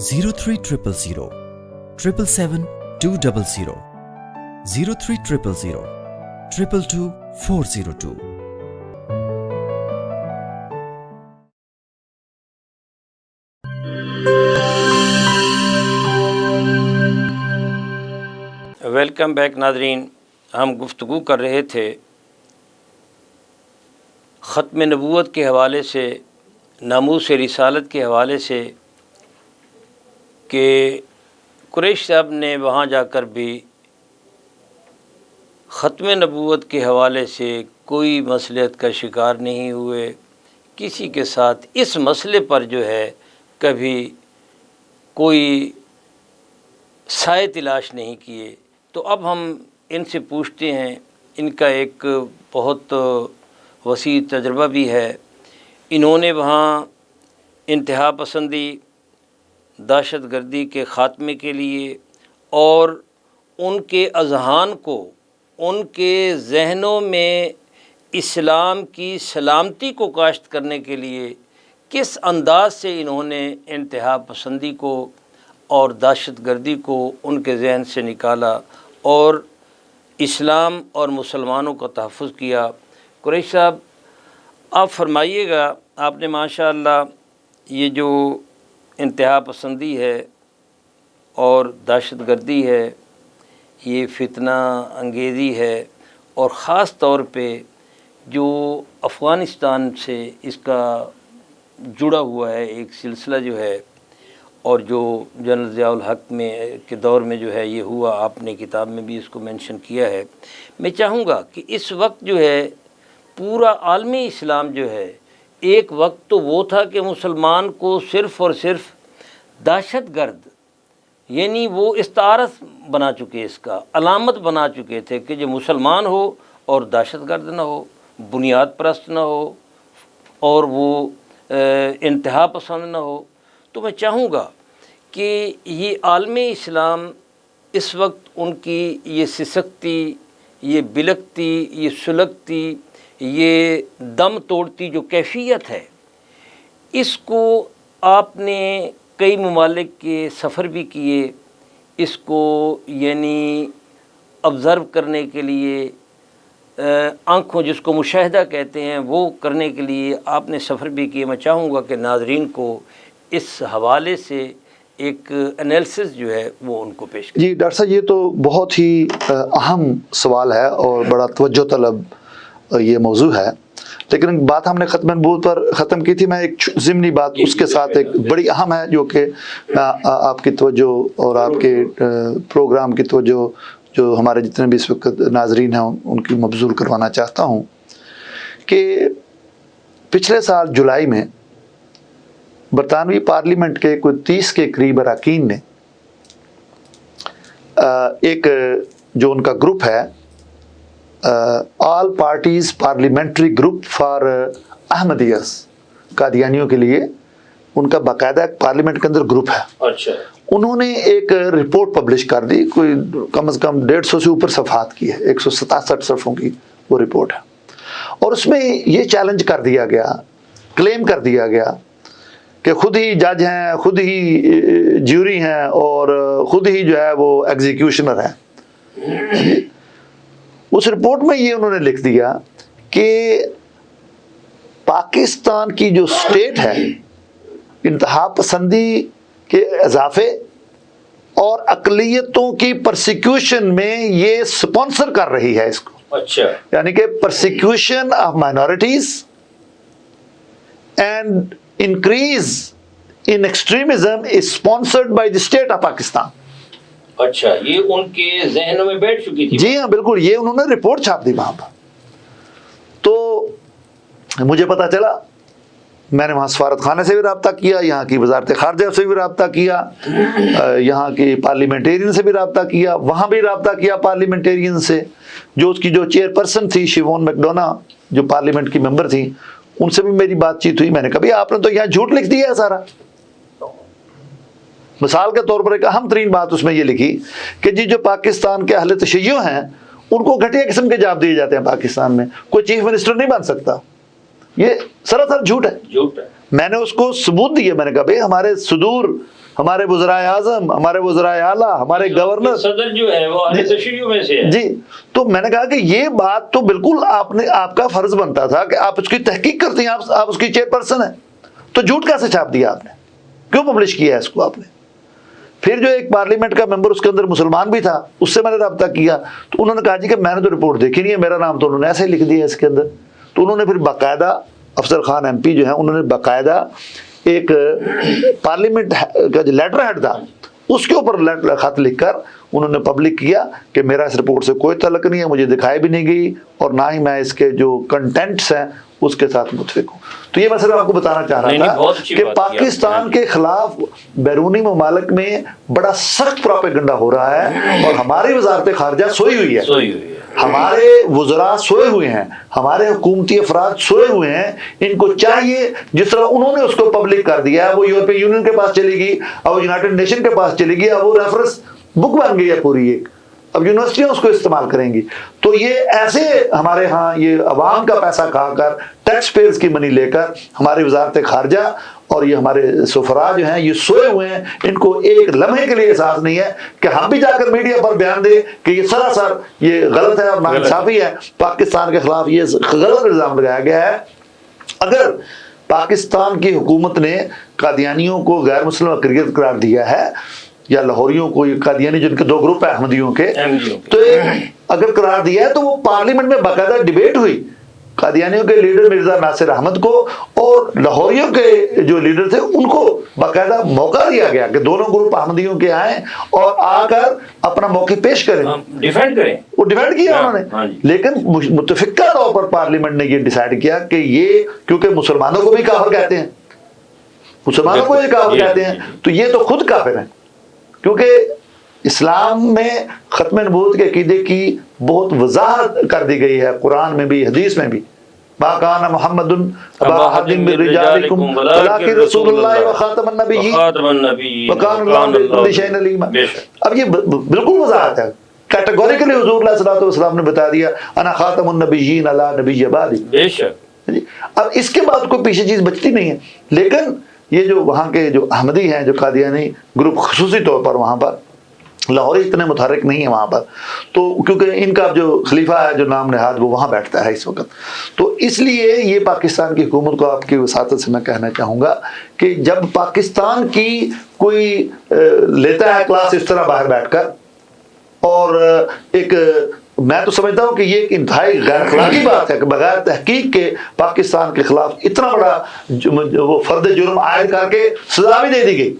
0300 777 200, 0300 222 402. ویلکم بیک ناظرین. ہم گفتگو کر رہے تھے ختم نبوت کے حوالے سے، ناموس رسالت کے حوالے سے، کہ قریش صاحب نے وہاں جا کر بھی ختم نبوت کے حوالے سے کوئی مصلحت کا شکار نہیں ہوئے، کسی کے ساتھ اس مسئلے پر جو ہے کبھی کوئی سائے تلاش نہیں کیے. تو اب ہم ان سے پوچھتے ہیں، ان کا ایک بہت وسیع تجربہ بھی ہے. انہوں نے وہاں انتہا پسندی، دہشت گردی کے خاتمے کے لیے اور ان کے اذہان کو، ان کے ذہنوں میں اسلام کی سلامتی کو کاشت کرنے کے لیے کس انداز سے انہوں نے انتہا پسندی کو اور دہشت گردی کو ان کے ذہن سے نکالا اور اسلام اور مسلمانوں کا تحفظ کیا. قریش صاحب، آپ فرمائیے گا، آپ نے ماشاءاللہ یہ جو انتہا پسندی ہے اور دہشت گردی ہے، یہ فتنہ انگیزی ہے، اور خاص طور پہ جو افغانستان سے اس کا جڑا ہوا ہے ایک سلسلہ جو ہے، اور جو جنرل ضیاء الحق میں کے دور میں جو ہے یہ ہوا، آپ نے کتاب میں بھی اس کو مینشن کیا ہے. میں چاہوں گا کہ اس وقت جو ہے پورا عالمی اسلام جو ہے، ایک وقت تو وہ تھا کہ مسلمان کو صرف اور صرف دہشت گرد، یعنی وہ استعارت بنا چکے، اس کا علامت بنا چکے تھے کہ جو مسلمان ہو اور دہشت گرد نہ ہو، بنیاد پرست نہ ہو، اور وہ انتہا پسند نہ ہو. تو میں چاہوں گا کہ یہ عالم اسلام اس وقت ان کی یہ سسکتی، یہ بلکتی، یہ سلگتی، یہ دم توڑتی جو کیفیت ہے، اس کو آپ نے کئی ممالک کے سفر بھی کیے، اس کو یعنی آبزرو کرنے کے لیے، آنکھوں جس کو مشاہدہ کہتے ہیں وہ کرنے کے لیے آپ نے سفر بھی کیے. میں چاہوں گا کہ ناظرین کو اس حوالے سے ایک انالیسس جو ہے وہ ان کو پیش کریں. جی ڈاکٹر صاحب، یہ تو بہت ہی اہم سوال ہے اور بڑا توجہ طلب یہ موضوع ہے، لیکن بات ہم نے ختم نبوت پر ختم کی تھی. میں ایک ضمنی بات اس کے ساتھ ایک بڑی اہم ہے جو کہ آپ کی توجہ اور آپ کے پروگرام کی توجہ جو ہمارے جتنے بھی اس وقت ناظرین ہیں ان کی مبذول کروانا چاہتا ہوں، کہ پچھلے سال جولائی میں برطانوی پارلیمنٹ کے کوئی 30 کے قریب اراکین نے ایک جو ان کا گروپ ہے، all parties parliamentary group for Ahmadis, قادیانیوں کے لیے ان کا باقاعدہ ایک پارلیمنٹ کے اندر گروپ ہے. اچھا. انہوں نے ایک رپورٹ پبلش کر دی، کوئی کم از کم 150 سے اوپر صفحات کی ہے، 167 صفحوں کی وہ رپورٹ ہے. اور اس میں یہ چیلنج کر دیا گیا، کلیم کر دیا گیا کہ خود ہی جج ہیں، خود ہی جیوری ہیں، اور خود ہی جو ہے وہ ایگزیکیوشنر ہیں. اس رپورٹ میں یہ انہوں نے لکھ دیا کہ پاکستان کی جو سٹیٹ ہے انتہا پسندی کے اضافے اور اقلیتوں کی پرسیکیوشن میں یہ سپانسر کر رہی ہے اس کو. اچھا. یعنی کہ persecution of minorities and increase in extremism is sponsored by the state of Pakistan. اچھا، یہ ان کے ذہنوں میں بیٹھ چکی تھی. جی ہاں بالکل، یہ انہوں نے رپورٹ چھاپ دی وہاں پر. تو مجھے پتا چلا، میں نے وہاں سفارت خانے سے بھی رابطہ کیا، یہاں کی وزارت خارجہ سے بھی رابطہ کیا، یہاں کی پارلیمنٹیرین سے بھی رابطہ کیا، وہاں بھی رابطہ کیا پارلیمنٹیرین سے، جو اس کی جو چیئر پرسن تھی شیوون میکڈونا، جو پارلیمنٹ کی ممبر تھی، ان سے بھی میری بات چیت ہوئی. میں نے کہا بھئی آپ نے تو یہاں جھوٹ لکھ دیا ہے سارا. مثال کے طور پر ایک اہم ترین بات اس میں یہ لکھی کہ جی جو پاکستان کے اہل تشیع ہیں ان کو گھٹیا قسم کے جاب دیے جاتے ہیں پاکستان میں، کوئی چیف منسٹر نہیں بن سکتا. یہ سراسر جھوٹ ہے. جھوٹ ہے. میں نے اس کو ثبوت دیے. میں نے کہا بھئی ہمارے صدور ہمارے وزرائے اعظم، ہمارے وزرائے اعلیٰ، ہمارے گورنر، صدر جو ہے وہ اہل تشیع میں سے ہے جی. تو میں نے کہا کہ یہ بات تو بالکل آپ کا فرض بنتا تھا کہ آپ اس کی تحقیق کرتے ہیں، آپ اس کی چیئر پرسن ہیں، تو جھوٹ کیسے چھاپ دیا آپ نے؟ کیوں پبلش کیا ہے اس کو آپ نے؟ پھر جو ایک پارلیمنٹ کا ممبر اس کے اندر مسلمان بھی تھا، اس سے میں نے رابطہ کیا تو انہوں نے کہا جی کہ میں نے تو رپورٹ دیکھی نہیں ہے، میرا نام تو انہوں نے ایسے ہی لکھ دیا ہے اس کے اندر. تو انہوں نے پھر باقاعدہ افضل خان ایم پی جو ہیں انہوں نے باقاعدہ ایک پارلیمنٹ کا جو لیٹر ہیڈ تھا اس کے اوپر خط لکھ کر انہوں نے پبلک کیا کہ میرا اس رپورٹ سے کوئی تعلق نہیں ہے، مجھے دکھائی بھی نہیں گئی اور نہ ہی میں اس کے جو کنٹینٹس ہیں اس کے ساتھ متفق ہوں. تو یہ میں صرف آپ کو بتانا چاہ رہا تھا کہ پاکستان کے خلاف بیرونی ممالک میں بڑا سخت پروپیگنڈا ہو رہا ہے اور ہماری وزارت خارجہ سوئی ہوئی ہے، ہمارے وزراء سوئے ہوئے ہیں، ہمارے حکومتی افراد سوئے ہوئے ہیں. ان کو چاہیے جس طرح انہوں نے اس کو پبلک کر دیا ہے، وہ یورپی یونین کے پاس چلے گی، اب وہ یونائٹڈ نیشن کے پاس چلے گی، اب وہ ریفرنس بک بن گئی ہے پوری ایک، اب یونیورسٹیاں اس کو استعمال کریں گی. تو یہ ایسے ہمارے ہاں یہ عوام کا پیسہ کھا کر ٹیکس پیئرز کی منی لے کر ہماری وزارت خارجہ اور یہ ہمارے سفراء جو ہیں یہ سوئے ہوئے ہیں. ان کو ایک لمحے کے لیے احساس نہیں ہے کہ ہم بھی جا کر میڈیا پر بیان دیں کہ یہ سراسر یہ غلط ہے اور ناانصافی ہے، پاکستان کے خلاف یہ غلط الزام لگایا گیا ہے. اگر پاکستان کی حکومت نے قادیانیوں کو غیر مسلم اقلیت قرار دیا ہے یا لاہوریوں کو، یہ قادیانی جن کے دو گروپ ہیں احمدیوں کے، تو اگر قرار دیا ہے تو وہ پارلیمنٹ میں باقاعدہ ڈیبیٹ ہوئی. قادیانیوں کے لیڈر مرزا ناصر احمد کو اور لاہوریوں کے جو لیڈر تھے ان کو باقاعدہ موقع دیا گیا کہ دونوں گروپ احمدیوں کے آئیں اور آ کر اپنا موقف پیش کریں، ڈیفینڈ کریں. وہ ڈیفینڈ کیا انہوں نے. لیکن متفقہ طور پر پارلیمنٹ نے یہ ڈیسائیڈ کیا کہ یہ کیونکہ مسلمانوں کو بھی کافر کہتے ہیں، مسلمانوں کو بھی کافر کہتے ہیں، تو یہ تو خود کافر ہیں، کیونکہ اسلام میں ختم نبوت کے عقیدے کی بہت وضاحت کر دی گئی ہے، قرآن میں بھی حدیث میں بھی. ما کان محمد ابا احد من رجالکم ولکن رسول اللہ وخاتم النبیین وکان اللہ بكل شیء علیم. اب یہ بالکل وضاحت ہے، کیٹیگوریکلی حضور علیہ الصلوۃ والسلام نے بتا دیا انا خاتم النبیین لا نبی بعدی. بے شک. اب اس کے بعد کوئی پیچھے چیز بچتی نہیں ہے. لیکن یہ جو وہاں کے جو احمدی ہیں، جو قادیانی گروپ خصوصی طور پر وہاں پر لاہوری اتنے متحرک نہیں ہیں وہاں پر، تو کیونکہ ان کا جو خلیفہ ہے جو نام نہاد وہ وہاں بیٹھتا ہے اس وقت، تو اس لیے یہ پاکستان کی حکومت کو آپ کی وساطت سے میں کہنا چاہوں گا کہ جب پاکستان کی کوئی لیتا ہے کلاس اس طرح باہر بیٹھ کر، اور ایک میں تو سمجھتا ہوں کہ یہ ایک انتہائی غیر اخلاقی بات ہے کہ بغیر تحقیق کے پاکستان کے خلاف اتنا بڑا وہ فرد جرم عائد کر کے سزا بھی دے دی گئی،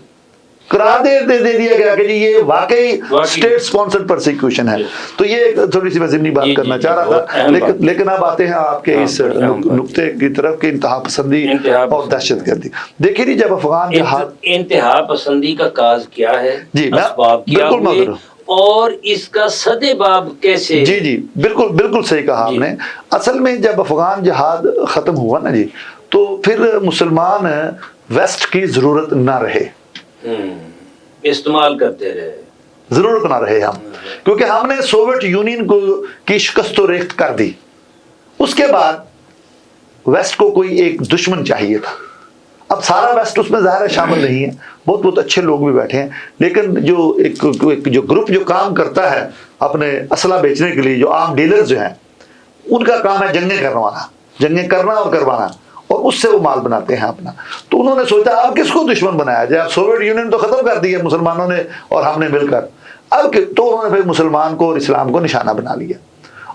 قرار دے دیا گیا کہ جی یہ واقعی اسٹیٹ سپانسرڈ پرسیکیوشن ہے. تو یہ تھوڑی سی میں ضمنی بات کرنا چاہ رہا تھا. لیکن اب آتے ہیں آپ کے اس نقطے کی طرف کہ انتہا پسندی اور دہشت گردی. دیکھیے جی جب افغان جہاد، انتہا پسندی کا کاز کیا ہے، جی بالکل مدر اور اس کا صد باب کیسے؟ جی بالکل صحیح کہا آپ نے. اصل میں جب افغان جہاد ختم ہوا نا جی، تو پھر مسلمان ویسٹ کی ضرورت نہ رہے، استعمال کرتے رہے، ضرورت نہ رہے ہم، کیونکہ ہم نے سوویت یونین کو کی شکست و ریخت کر دی. اس کے بعد ویسٹ کو کوئی ایک دشمن چاہیے تھا. اب سارا ویسٹ اس میں ظاہر ہے شامل نہیں ہے، بہت اچھے لوگ بھی بیٹھے ہیں، لیکن جو ایک جو گروپ جو کام کرتا ہے اپنے اسلحہ بیچنے کے لیے، جو عام ڈیلرز جو ہیں، ان کا کام ہے جنگیں کرنا اور کروانا، اور اس سے وہ مال بناتے ہیں اپنا. تو انہوں نے سوچا اب کس کو دشمن بنایا جائے، سوویت یونین تو ختم کر دی ہے مسلمانوں نے اور ہم نے مل کر، اب تو انہوں نے پھر مسلمان کو اور اسلام کو نشانہ بنا لیا.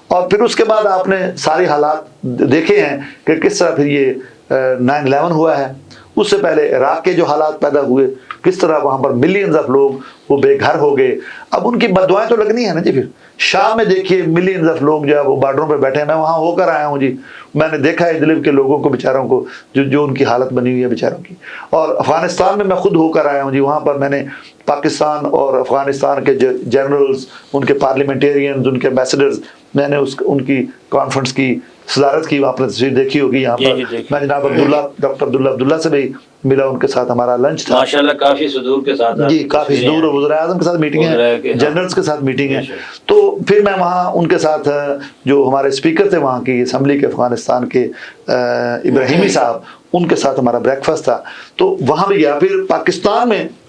اور پھر اس کے بعد آپ نے سارے حالات دیکھے ہیں کہ کس طرح پھر یہ 9/11 ہوا ہے. اس سے پہلے عراق کے جو حالات پیدا ہوئے، کس طرح وہاں پر ملینز آف لوگ وہ بے گھر ہو گئے. اب ان کی بددعائیں تو لگنی ہے نا جی. پھر شام میں دیکھیے ملینز آف لوگ جو ہے وہ بارڈروں پہ بیٹھے ہیں. میں وہاں ہو کر آیا ہوں جی، میں نے دیکھا ہے ادلب کے لوگوں کو بیچاروں کو جو ان کی حالت بنی ہوئی ہے بیچاروں کی. اور افغانستان میں خود ہو کر آیا ہوں جی، وہاں پر میں نے پاکستان اور افغانستان کے جنرلز، ان کے پارلیمنٹیرینز، ان کے ایمبیسڈرز، میں نے ان کی کانفرنس کی صدارت کی، آپ نے تصویر دیکھی ہوگی یہاں پر. میں جناب ڈاکٹر عبداللہ سے بھی ملا، ان کے ساتھ ہمارا لنچ تھا ماشاءاللہ، کافی صدور کے ساتھ جی، کافی صدور، وزرائے اعظم کے ساتھ میٹنگ ہے، جنرلز کے ساتھ میٹنگ ہے. تو پھر میں وہاں ان کے ساتھ جو ہمارے اسپیکر تھے وہاں کی اسمبلی کے افغانستان کے ابراہیمی صاحب، ان کے ساتھ ہمارا بریک فاسٹ تھا. تو وہاں بھی گیا. پھر پاکستان میں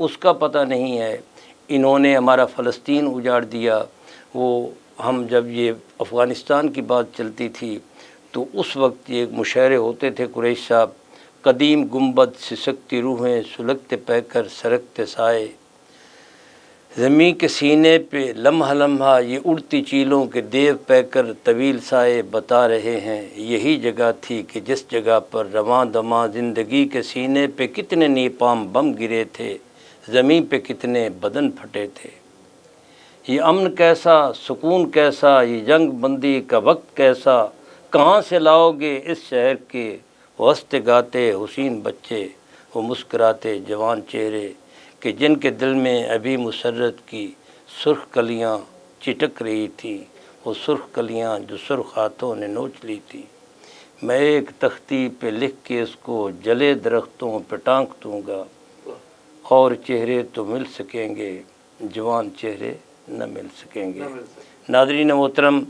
اس کا پتہ نہیں ہے. انہوں نے ہمارا فلسطین اجاڑ دیا. وہ ہم جب یہ افغانستان کی بات چلتی تھی تو اس وقت یہ مشاعرے ہوتے تھے قریش صاحب، قدیم گنبد سسکتی روحیں سلگتے پہ کر سرکتے سائے، زمین کے سینے پہ لمحہ لمحہ یہ اڑتی چیلوں کے دیو پہ کر طویل سائے بتا رہے ہیں. یہی جگہ تھی کہ جس جگہ پر رواں دماں زندگی کے سینے پہ کتنے نیپام بم گرے تھے، زمین پہ کتنے بدن پھٹے تھے. یہ امن کیسا، سکون کیسا، یہ جنگ بندی کا وقت کیسا، کہاں سے لاؤ گے اس شہر کے وہ ہنستے گاتے حسین بچے، وہ مسکراتے جوان چہرے کہ جن کے دل میں ابھی مسرت کی سرخ کلیاں چٹک رہی تھیں، وہ سرخ کلیاں جو سرخ ہاتھوں نے نوچ لی تھی. میں ایک تختی پہ لکھ کے اس کو جلے درختوں پہ ٹانک دوں گا، اور چہرے تو مل سکیں گے، جوان چہرے نہ مل سکیں گے. ناظرین محترم،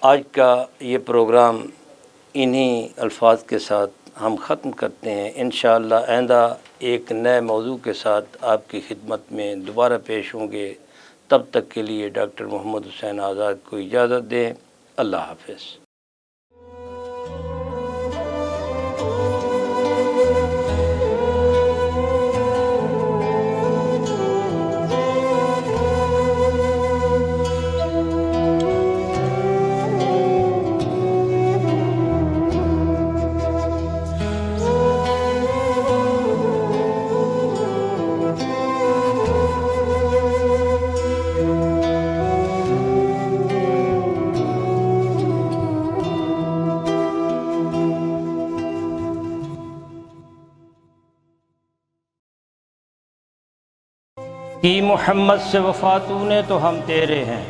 آج کا یہ پروگرام انہی الفاظ کے ساتھ ہم ختم کرتے ہیں. انشاءاللہ آئندہ ایک نئے موضوع کے ساتھ آپ کی خدمت میں دوبارہ پیش ہوں گے. تب تک کے لیے ڈاکٹر محمد حسین آزاد کو اجازت دیں. اللہ حافظ. کی محمد سے وفا تو نے تو ہم تیرے ہیں،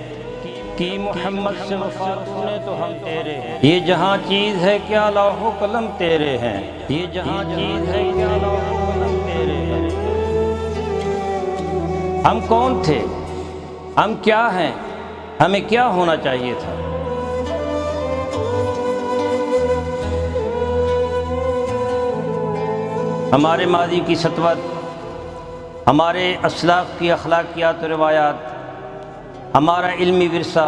کی محمد سے وفا تو نے تو ہم تیرے ہیں. یہ جہاں چیز ہے کیا لوح و قلم تیرے ہیں، یہ جہاں چیز ہے کیا لوح و قلم تیرے ہیں. ہم کون تھے، ہم کیا ہیں، ہمیں کیا ہونا چاہیے تھا. ہمارے ماضی کی سطوت، ہمارے اسلاف کی اخلاقیات و روایات، ہمارا علمی ورثہ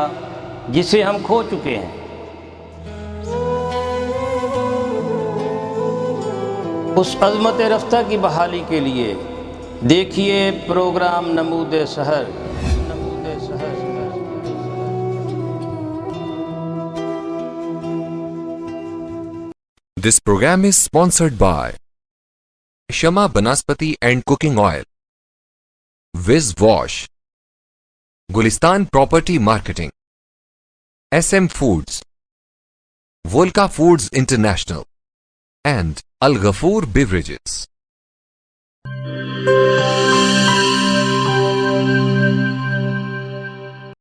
جسے ہم کھو چکے ہیں. اس عظمت رفتہ کی بحالی کے لیے دیکھیے پروگرام نمود سحر. This program is sponsored by Shama Banaspati and Cooking Oil, Viz Wash, Gulistan Property Marketing, SM Foods, Volca Foods International, and Al Ghafoor Beverages.